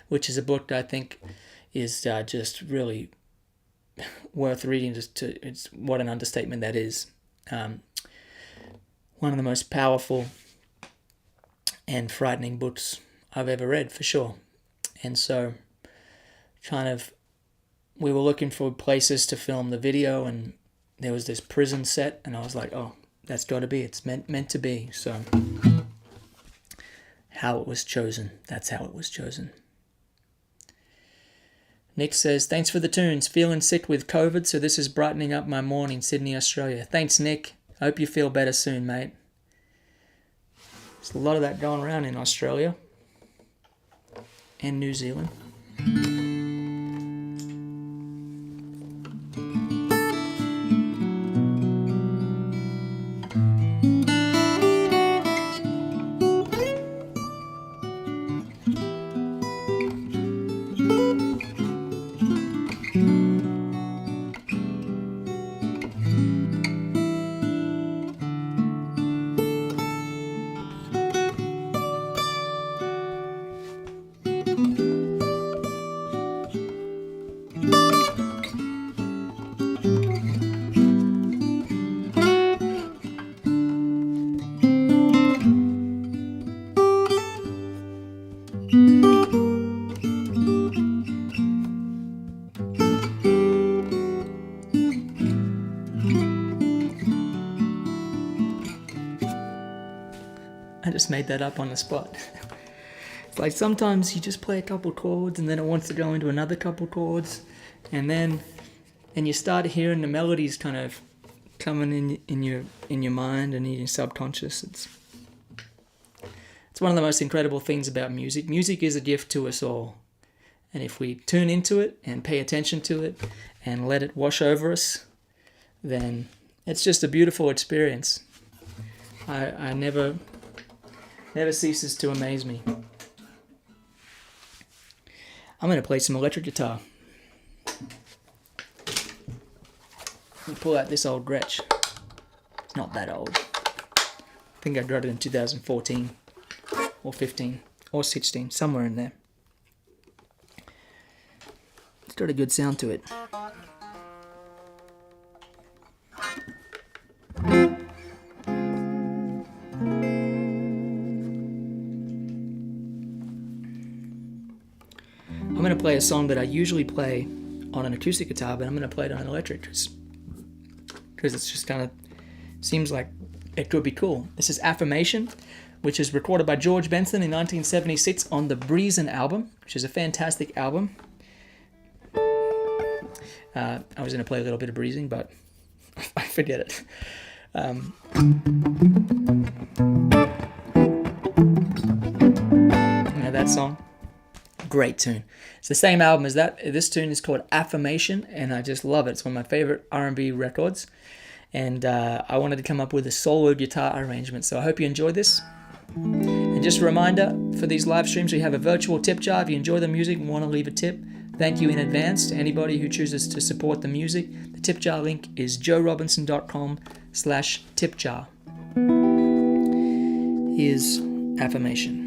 which is a book that I think is just really worth reading. It's what an understatement that is. One of the most powerful and frightening books I've ever read, for sure. And so, we were looking for places to film the video, and there was this prison set, and I was like, oh, that's got to be. It's meant to be. So, how it was chosen. That's how it was chosen. Nick says, thanks for the tunes. Feeling sick with COVID, so this is brightening up my morning, Sydney, Australia. Thanks, Nick. Hope you feel better soon, mate. There's a lot of that going around in Australia and New Zealand. I just made that up on the spot. It's like sometimes you just play a couple chords and then it wants to go into another couple chords, and you start hearing the melodies kind of coming in your mind and in your subconscious. It's one of the most incredible things about music. Music is a gift to us all. And if we tune into it and pay attention to it and let it wash over us, then it's just a beautiful experience. I never ceases to amaze me. I'm going to play some electric guitar. Let me pull out this old Gretsch. It's not that old. I think I got it in 2014 or 15 or 16, somewhere in there. It's got a good sound to it. I'm going to play a song that I usually play on an acoustic guitar, but I'm going to play it on an electric because it's just kind of seems like it could be cool. This is Affirmation, which is recorded by George Benson in 1976 on the Bergeson album, which is a fantastic album. I was going to play a little bit of breezing, but I forget it. You know that song? Great tune. It's the same album as that. This tune is called Affirmation, and I just love it. It's one of my favorite R&B records, and I wanted to come up with a solo guitar arrangement, so I hope you enjoyed this. And just a reminder, for these live streams, we have a virtual tip jar. If you enjoy the music and want to leave a tip, thank you in advance to anybody who chooses to support the music. The tip jar link is joerobinson.com/tipjar. Here's Affirmation.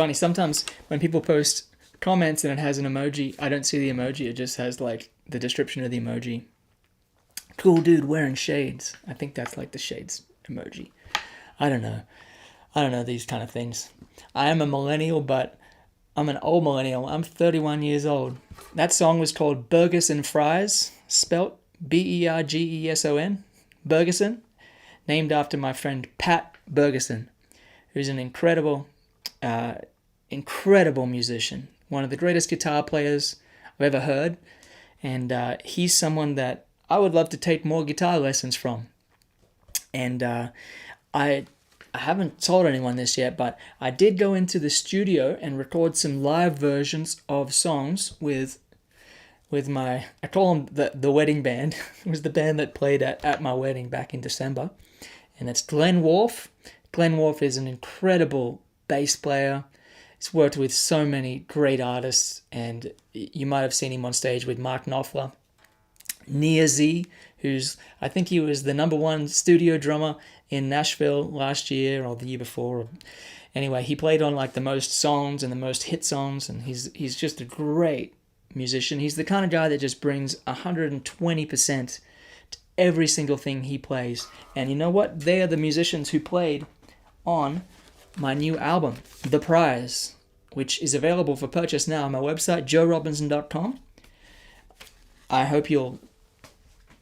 funny. Sometimes when people post comments and it has an emoji, I don't see the emoji. It just has like the description of the emoji. Cool dude wearing shades. I think that's like the shades emoji. I don't know. I don't know these kind of things. I am a millennial, but I'm an old millennial. I'm 31 years old. That song was called Bergeson Fries, spelt Bergeson. Bergeson, named after my friend Pat Bergeson, who's an incredible musician. One of the greatest guitar players I've ever heard. And he's someone that I would love to take more guitar lessons from. And I haven't told anyone this yet, but I did go into the studio and record some live versions of songs with my, I call them the wedding band. It was the band that played at my wedding back in December. And that's Glenn Worf. Glenn Worf is an incredible bass player. He's worked with so many great artists, and you might have seen him on stage with Mark Knopfler. Nia Z, I think he was the #1 studio drummer in Nashville last year or the year before. Anyway, he played on like the most songs and the most hit songs, and he's just a great musician. He's the kind of guy that just brings 120% to every single thing he plays. And you know what? They are the musicians who played on my new album, The Prize, which is available for purchase now on my website, joerobinson.com. I hope you'll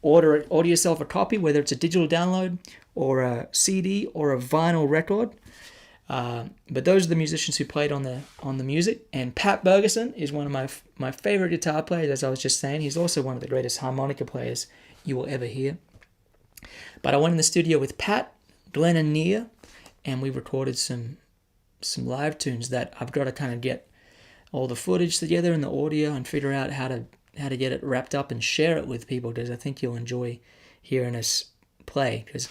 order yourself a copy, whether it's a digital download or a CD or a vinyl record. But those are the musicians who played on the music. And Pat Bergeson is one of my favorite guitar players, as I was just saying. He's also one of the greatest harmonica players you will ever hear. But I went in the studio with Pat, Glenn, and Nia, and we recorded some live tunes that I've got to kind of get all the footage together and the audio and figure out how to get it wrapped up and share it with people, because I think you'll enjoy hearing us play. Because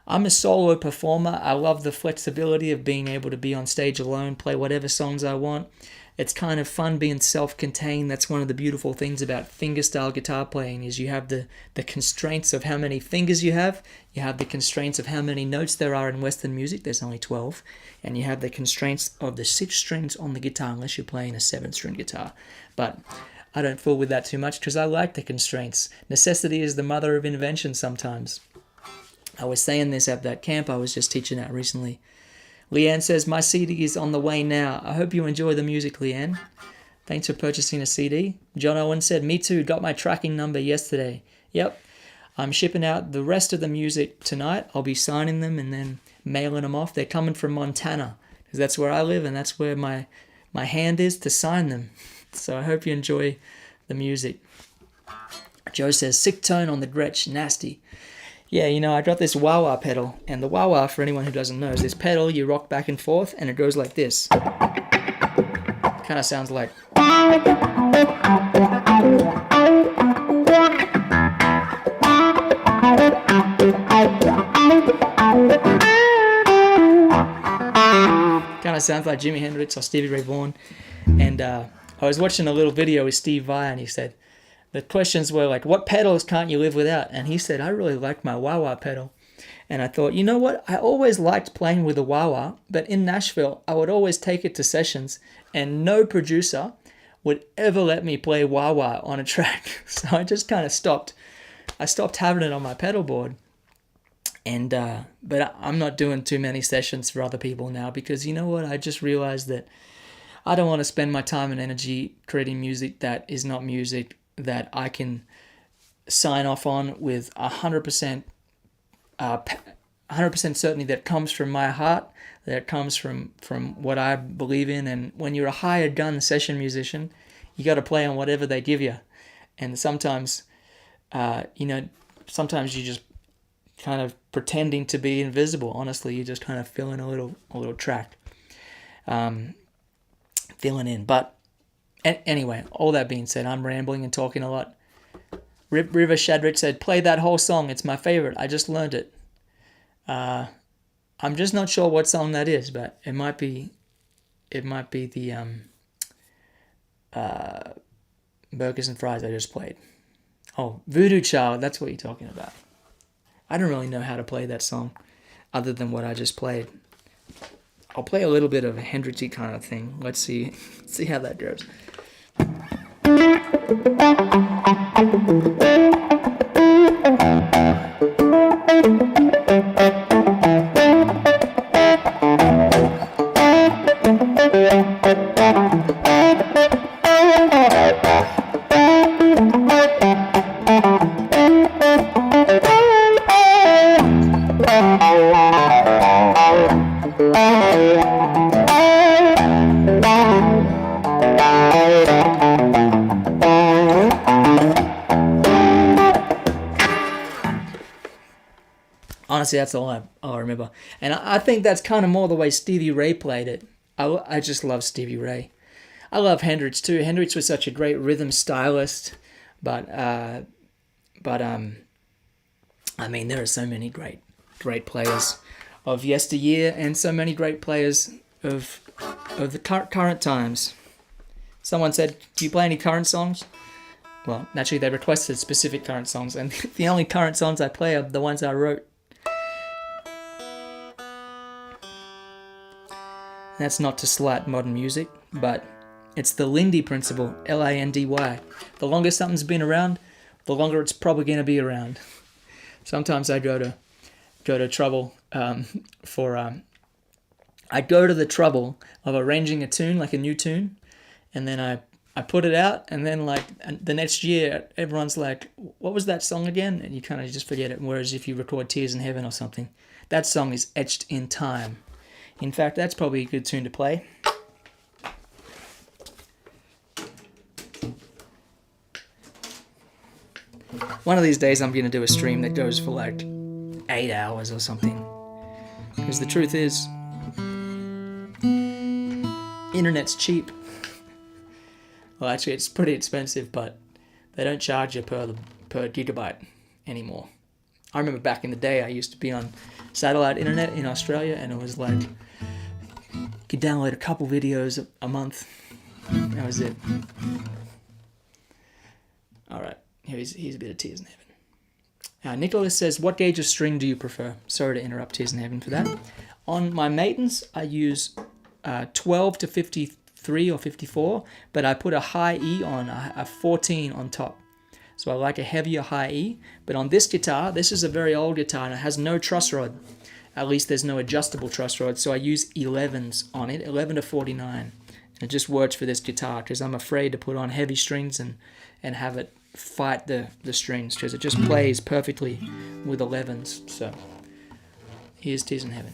I'm a solo performer. I love the flexibility of being able to be on stage alone, play whatever songs I want. It's kind of fun being self-contained. That's one of the beautiful things about fingerstyle guitar playing, is you have the constraints of how many fingers you have. You have the constraints of how many notes there are in Western music. There's only 12. And you have the constraints of the 6 strings on the guitar, unless you're playing a 7-string guitar. But I don't fool with that too much because I like the constraints. Necessity is the mother of invention sometimes. I was saying this at that camp I was just teaching at recently. Leanne says, my CD is on the way now. I hope you enjoy the music, Leanne. Thanks for purchasing a CD. John Owen said, me too, got my tracking number yesterday. Yep, I'm shipping out the rest of the music tonight. I'll be signing them and then mailing them off. They're coming from Montana, because that's where I live and that's where my hand is to sign them. So I hope you enjoy the music. Joe says, sick tone on the Gretsch, nasty. Yeah, I got this wah-wah pedal, and the wah-wah, for anyone who doesn't know, is this pedal you rock back and forth, and it goes like this. Kind of sounds like... kind of sounds like Jimi Hendrix or Stevie Ray Vaughan. And I was watching a little video with Steve Vai, and he said, the questions were like, what pedals can't you live without? And he said, I really like my wah-wah pedal. And I thought, you know what? I always liked playing with a wah-wah, but in Nashville, I would always take it to sessions, and no producer would ever let me play wah-wah on a track. So I just kind of stopped. I stopped having it on my pedal board. And but I'm not doing too many sessions for other people now, because you know what? I just realized that I don't want to spend my time and energy creating music that is not music that I can sign off on with 100% certainty that comes from my heart, that comes from what I believe in. And when you're a hired gun session musician, you got to play on whatever they give you. And sometimes, sometimes you just kind of pretending to be invisible. Honestly, you just kind of fill in a little track, filling in. But anyway, all that being said, I'm rambling and talking a lot. River Shadrick said, play that whole song. It's my favorite. I just learned it. I'm just not sure what song that is, but it might be the Bergeson Fries I just played. Oh, Voodoo Child, that's what you're talking about. I don't really know how to play that song other than what I just played. I'll play a little bit of a Hendrixy kind of thing. Let's see how that goes. Honestly, that's all I remember. And I think that's kind of more the way Stevie Ray played it. I just love Stevie Ray. I love Hendrix too. Hendrix was such a great rhythm stylist, but I mean, there are so many great players of yesteryear, and so many great players of the current times. Someone said, "Do you play any current songs?" Well, naturally, they requested specific current songs, and the only current songs I play are the ones I wrote. That's not to slight modern music, but it's the Lindy principle, Lindy. The longer something's been around, the longer it's probably going to be around. Sometimes I go to trouble I go to the trouble of arranging a tune, like a new tune, and then I put it out, and then like the next year, everyone's like, "What was that song again?" And you kind of just forget it. Whereas if you record Tears in Heaven or something, that song is etched in time. In fact, that's probably a good tune to play. One of these days I'm going to do a stream that goes for like 8 hours or something. Because the truth is, internet's cheap. Well, actually it's pretty expensive, but they don't charge you per gigabyte anymore. I remember back in the day I used to be on satellite internet in Australia, and it was like, you could download a couple videos a month. That was it. Alright, here's a bit of Tears in Heaven. Nicholas says, what gauge of string do you prefer? Sorry to interrupt Tears in Heaven for that. On my matins, I use 12 to 53 or 54, but I put a high E on, a 14 on top. So I like a heavier high E. But on this guitar, this is a very old guitar, and it has no truss rod. At least there's no adjustable truss rod, so I use 11s on it, 11 to 49. And it just works for this guitar, because I'm afraid to put on heavy strings and have it fight the strings, because it just plays perfectly with 11s. So here's Tears in Heaven.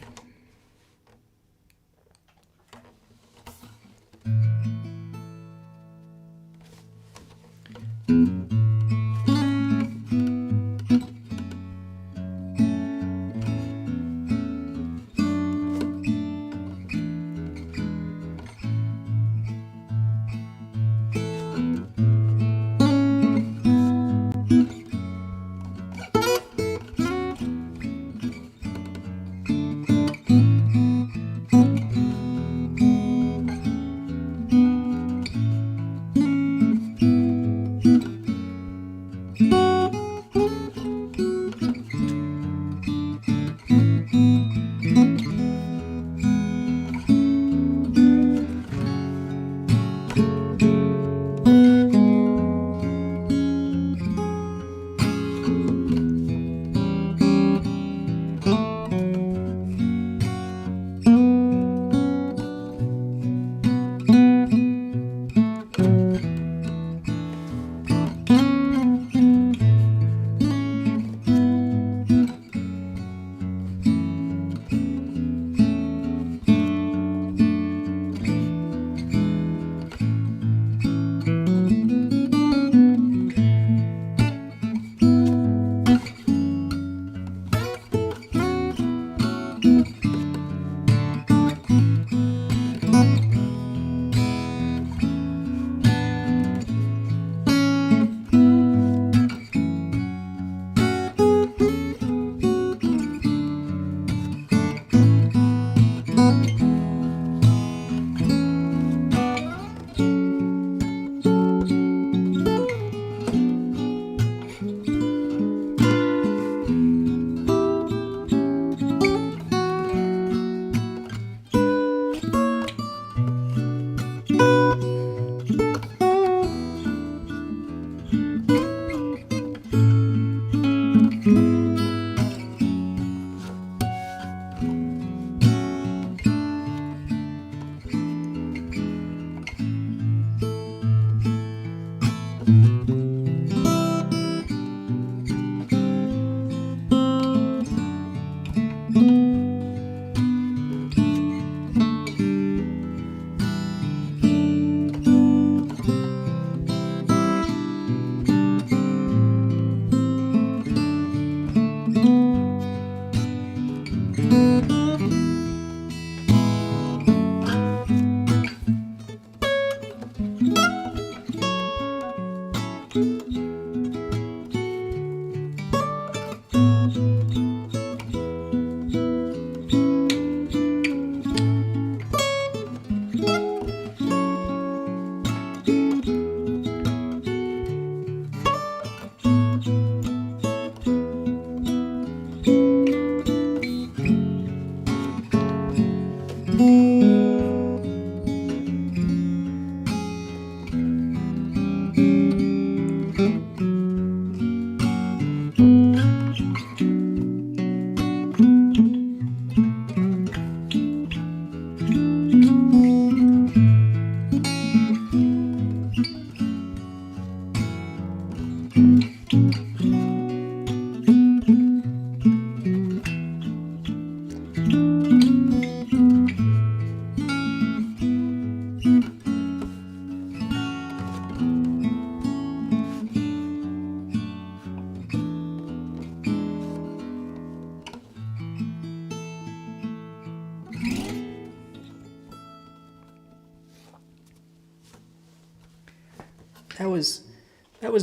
that was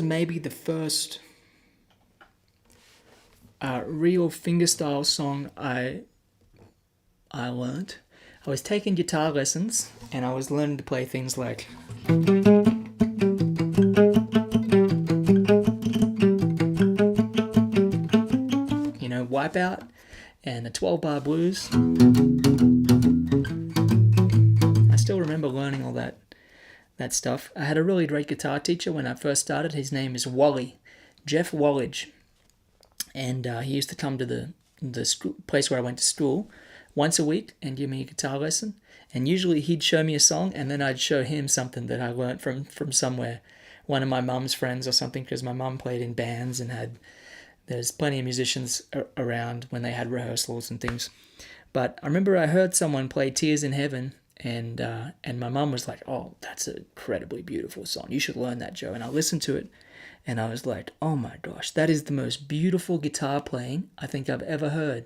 maybe the first real fingerstyle song I learned. I was taking guitar lessons and I was learning to play things like Wipeout and the 12-bar blues. I still remember learning all that stuff. I had a really great guitar teacher when I first started. His name is Wally, Jeff Wallage. And he used to come to the place where I went to school once a week and give me a guitar lesson. And usually he'd show me a song and then I'd show him something that I learned from somewhere. One of my mum's friends or something, because my mum played in bands and there's plenty of musicians around when they had rehearsals and things. But I remember I heard someone play Tears in Heaven and my mum was like, "Oh, that's an incredibly beautiful song. You should learn that, Joe." And I listened to it and I was like, "Oh my gosh, that is the most beautiful guitar playing I think I've ever heard."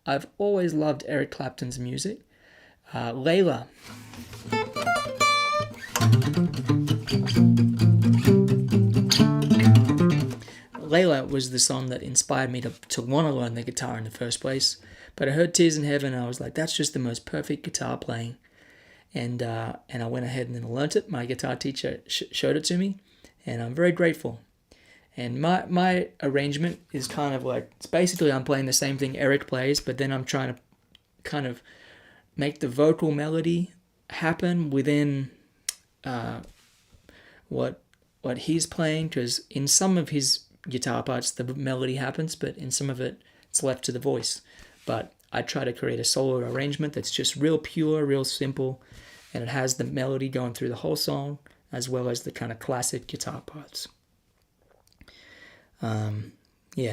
I've always loved Eric Clapton's music. Layla. Layla was the song that inspired me to want to learn the guitar in the first place. But I heard Tears in Heaven and I was like, that's just the most perfect guitar playing. And I went ahead and then learnt it. My guitar teacher showed it to me and I'm very grateful. And my arrangement is kind of like, it's basically I'm playing the same thing Eric plays, but then I'm trying to kind of make the vocal melody happen within what he's playing, because in some of his guitar parts the melody happens, but in some of it's left to the voice. But I try to create a solo arrangement that's just real pure, real simple, and it has the melody going through the whole song as well as the kind of classic guitar parts.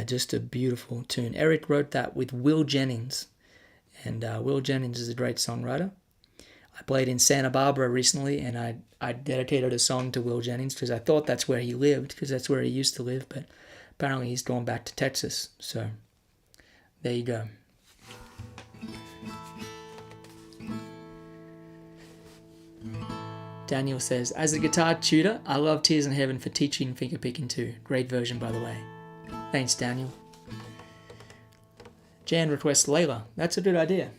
Just a beautiful tune. Eric wrote that with Will Jennings, and Will Jennings is a great songwriter. I played in Santa Barbara recently, and I dedicated a song to Will Jennings because I thought that's where he lived, because that's where he used to live, but apparently he's gone back to Texas. So there you go. Daniel says, as a guitar tutor, I love Tears in Heaven for teaching fingerpicking too. Great version, by the way. Thanks, Daniel. Jan requests Layla. That's a good idea.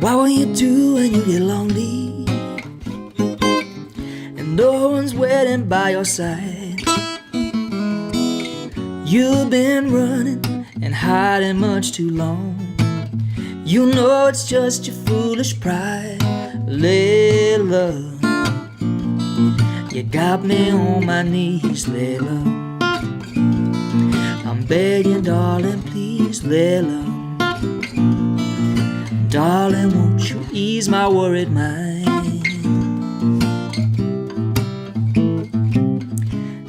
What will you do when you get lonely and no one's waiting by your side? You've been running and hiding much too long. You know it's just your foolish pride. Layla, you got me on my knees, Layla. I'm begging, darling, please, Layla. Darling, won't you ease my worried mind?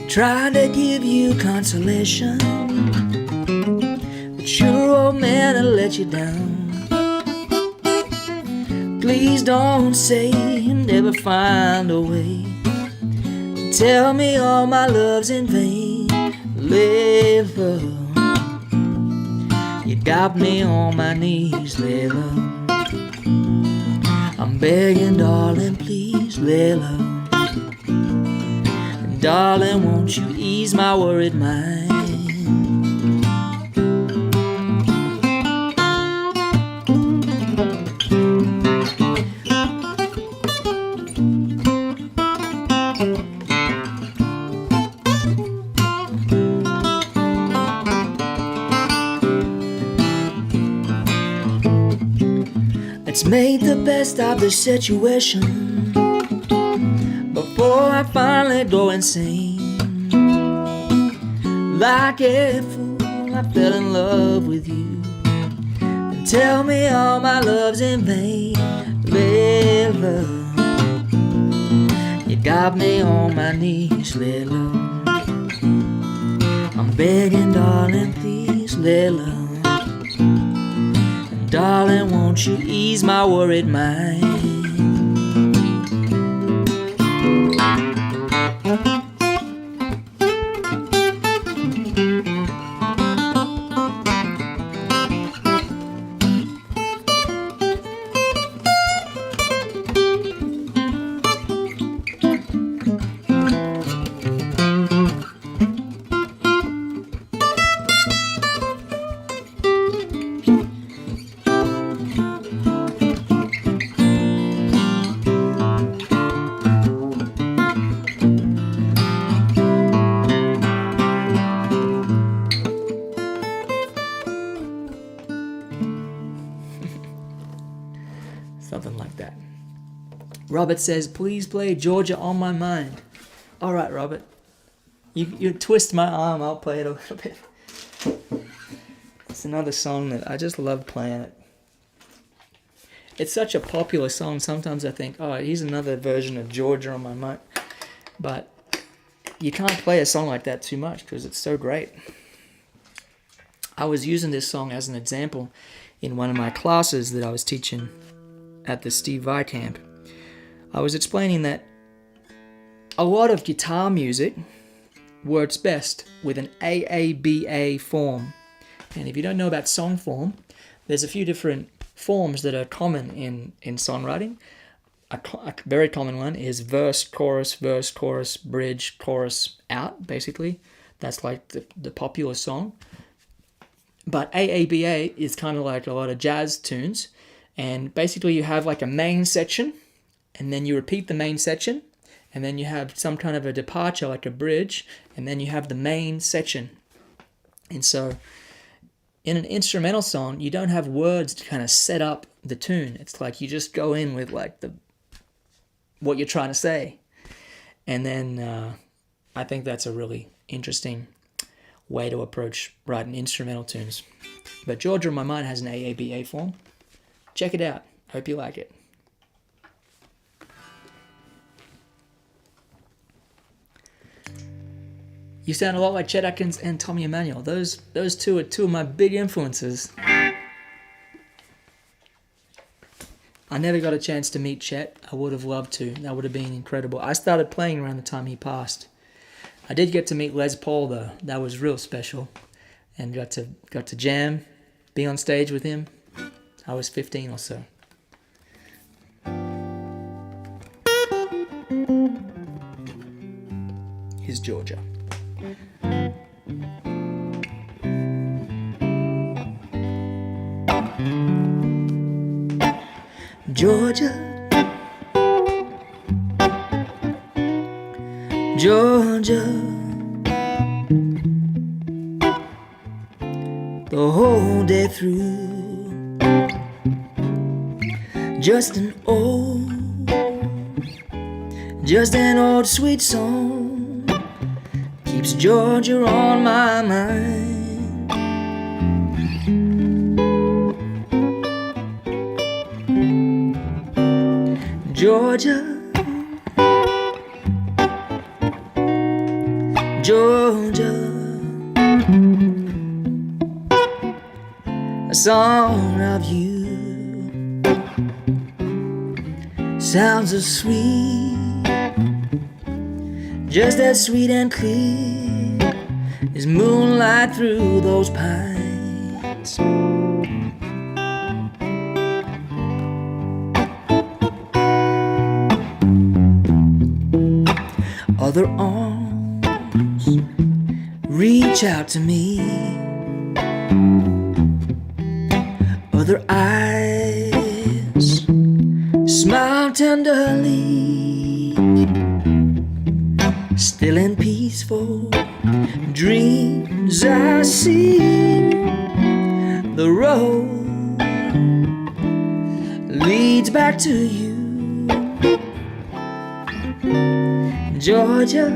Trying to give you consolation, but your old man will let you down. Please don't say you never find a way. Tell me all my love's in vain. Layla, you got me on my knees, Layla. I'm begging, darling, please, Layla. And darling, won't you ease my worried mind? Let's make the best of the situation before I finally go insane. Like a fool, I fell in love with you, and tell me all my love's in vain. Layla. You got me on my knees, Layla. I'm begging, darling, please, Layla. And darling, won't you ease my worried mind? Something like that. Robert says, please play Georgia on My Mind. All right, Robert. You twist my arm, I'll play it a little bit. It's another song that I just love playing it. It's such a popular song, sometimes I think, oh, here's another version of Georgia on My Mind. But you can't play a song like that too much because it's so great. I was using this song as an example in one of my classes that I was teaching at the Steve Vai camp. I was explaining that a lot of guitar music works best with an AABA form. And if you don't know about song form, there's a few different forms that are common in songwriting. A very common one is verse, chorus, bridge, chorus, out, basically. That's like the popular song. But AABA is kind of like a lot of jazz tunes. And basically you have like a main section, and then you repeat the main section, and then you have some kind of a departure like a bridge, and then you have the main section. And so in an instrumental song, you don't have words to kind of set up the tune. It's like you just go in with like what you're trying to say. And then I think that's a really interesting way to approach writing instrumental tunes. But Georgia on My Mind has an AABA form. Check it out. Hope you like it. You sound a lot like Chet Atkins and Tommy Emmanuel. Those two are two of my big influences. I never got a chance to meet Chet. I would have loved to. That would have been incredible. I started playing around the time he passed. I did get to meet Les Paul though. That was real special. And got to jam, be on stage with him. I was 15 or so. Here's Georgia. Georgia, Georgia, the whole day through. Just an old sweet song keeps Georgia on my mind. Georgia, Georgia, a song of you sounds so sweet, just as sweet and clear as moonlight through those pines. Other arms reach out to me, other eyes smile tenderly, still and peaceful dreams I see. The road leads back to you, Georgia,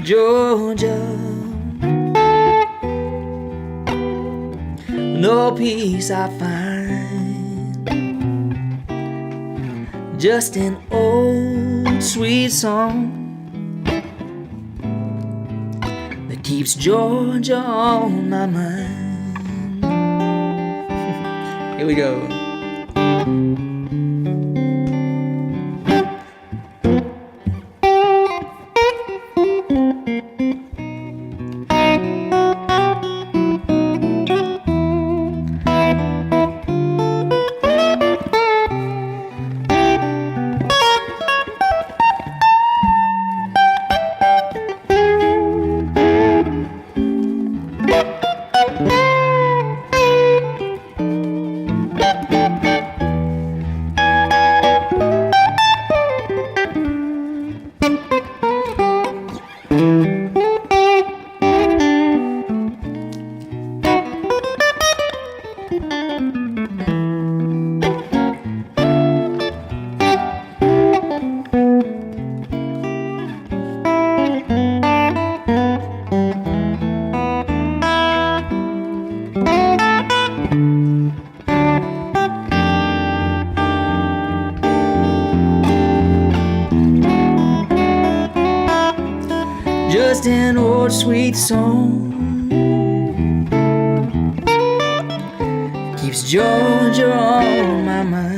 Georgia. no peace I find. Just an old sweet song that keeps Georgia on my mind. Here we go. Just an old sweet song keeps Georgia on my mind.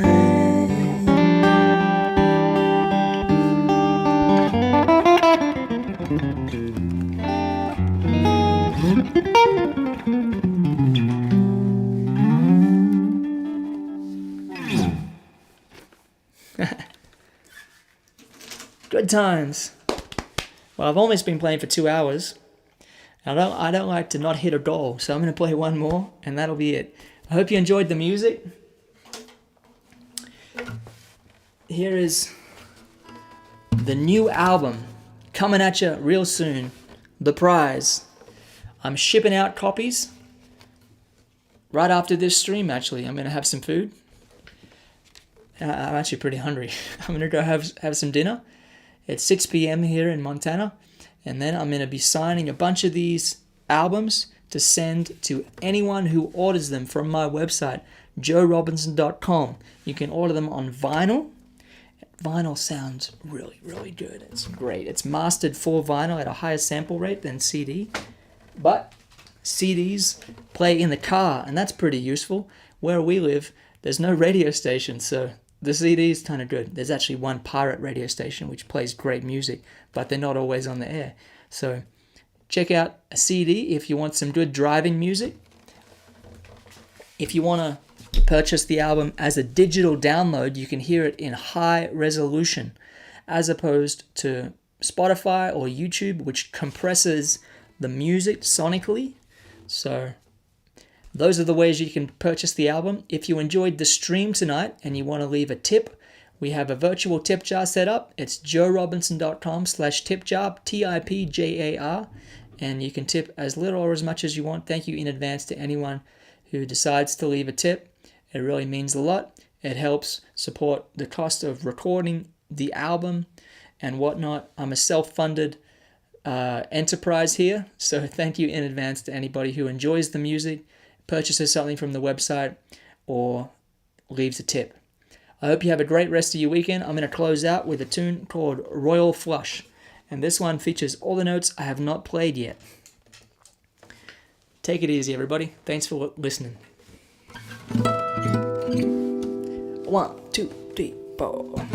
Good times. Well, I've almost been playing for 2 hours. I don't like to not hit a goal, so I'm going to play one more, and that'll be it. I hope you enjoyed the music. Here is the new album coming at you real soon. The Prize. I'm shipping out copies right after this stream, actually. I'm going to have some food. I'm actually pretty hungry. I'm going to go have some dinner. It's 6 p.m. here in Montana. And then I'm going to be signing a bunch of these albums to send to anyone who orders them from my website, joerobinson.com. You can order them on vinyl. Vinyl sounds really, really good. It's great. It's mastered for vinyl at a higher sample rate than CD. But CDs play in the car, and that's pretty useful. Where we live, there's no radio station, so the CD is kind of good. There's actually one pirate radio station which plays great music, but they're not always on the air. So check out a CD if you want some good driving music. If you want to purchase the album as a digital download, you can hear it in high resolution, as opposed to Spotify or YouTube, which compresses the music sonically. So those are the ways you can purchase the album. If you enjoyed the stream tonight and you want to leave a tip, we have a virtual tip jar set up. It's joerobinson.com/tipjar, TIPJAR, and you can tip as little or as much as you want. Thank you in advance to anyone who decides to leave a tip. It really means a lot. It helps support the cost of recording the album and whatnot. I'm a self-funded enterprise here, so thank you in advance to anybody who enjoys the music, purchases something from the website, or leaves a tip. I hope you have a great rest of your weekend. I'm going to close out with a tune called Royal Flush, and this one features all the notes I have not played yet. Take it easy, everybody. Thanks for listening. 1, 2, 3, 4.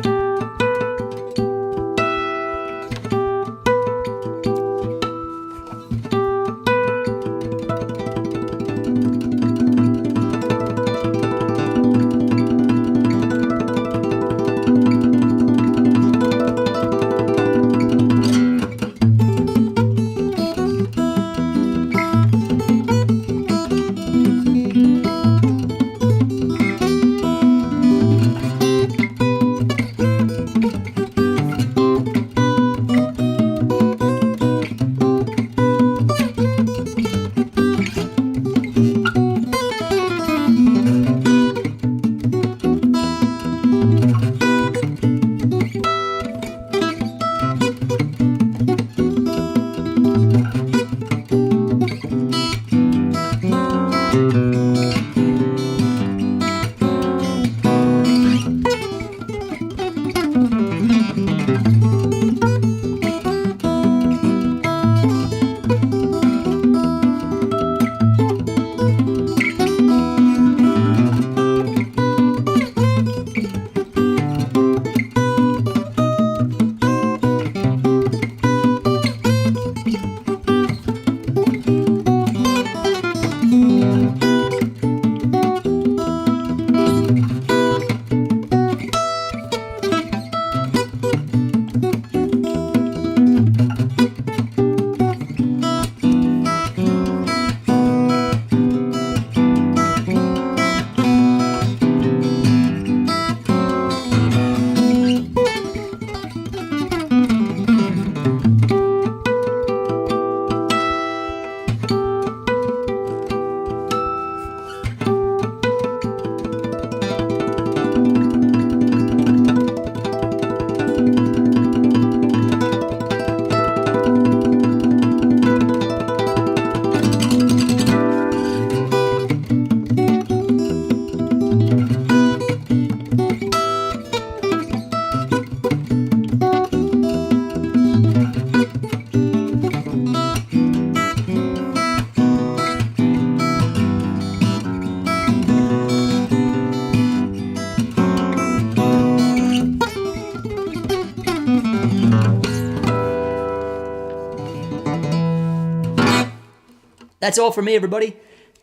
That's all from me, everybody.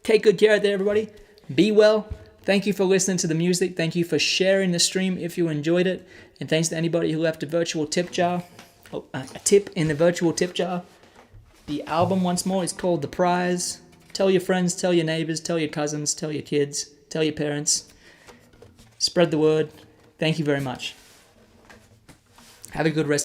Take good care out there, everybody. Be well. Thank you for listening to the music. Thank you for sharing the stream if you enjoyed it. And thanks to anybody who left a virtual tip jar. A tip in the virtual tip jar. The album, once more, is called The Prize. Tell your friends, tell your neighbors, tell your cousins, tell your kids, tell your parents. Spread the word. Thank you very much. Have a good rest.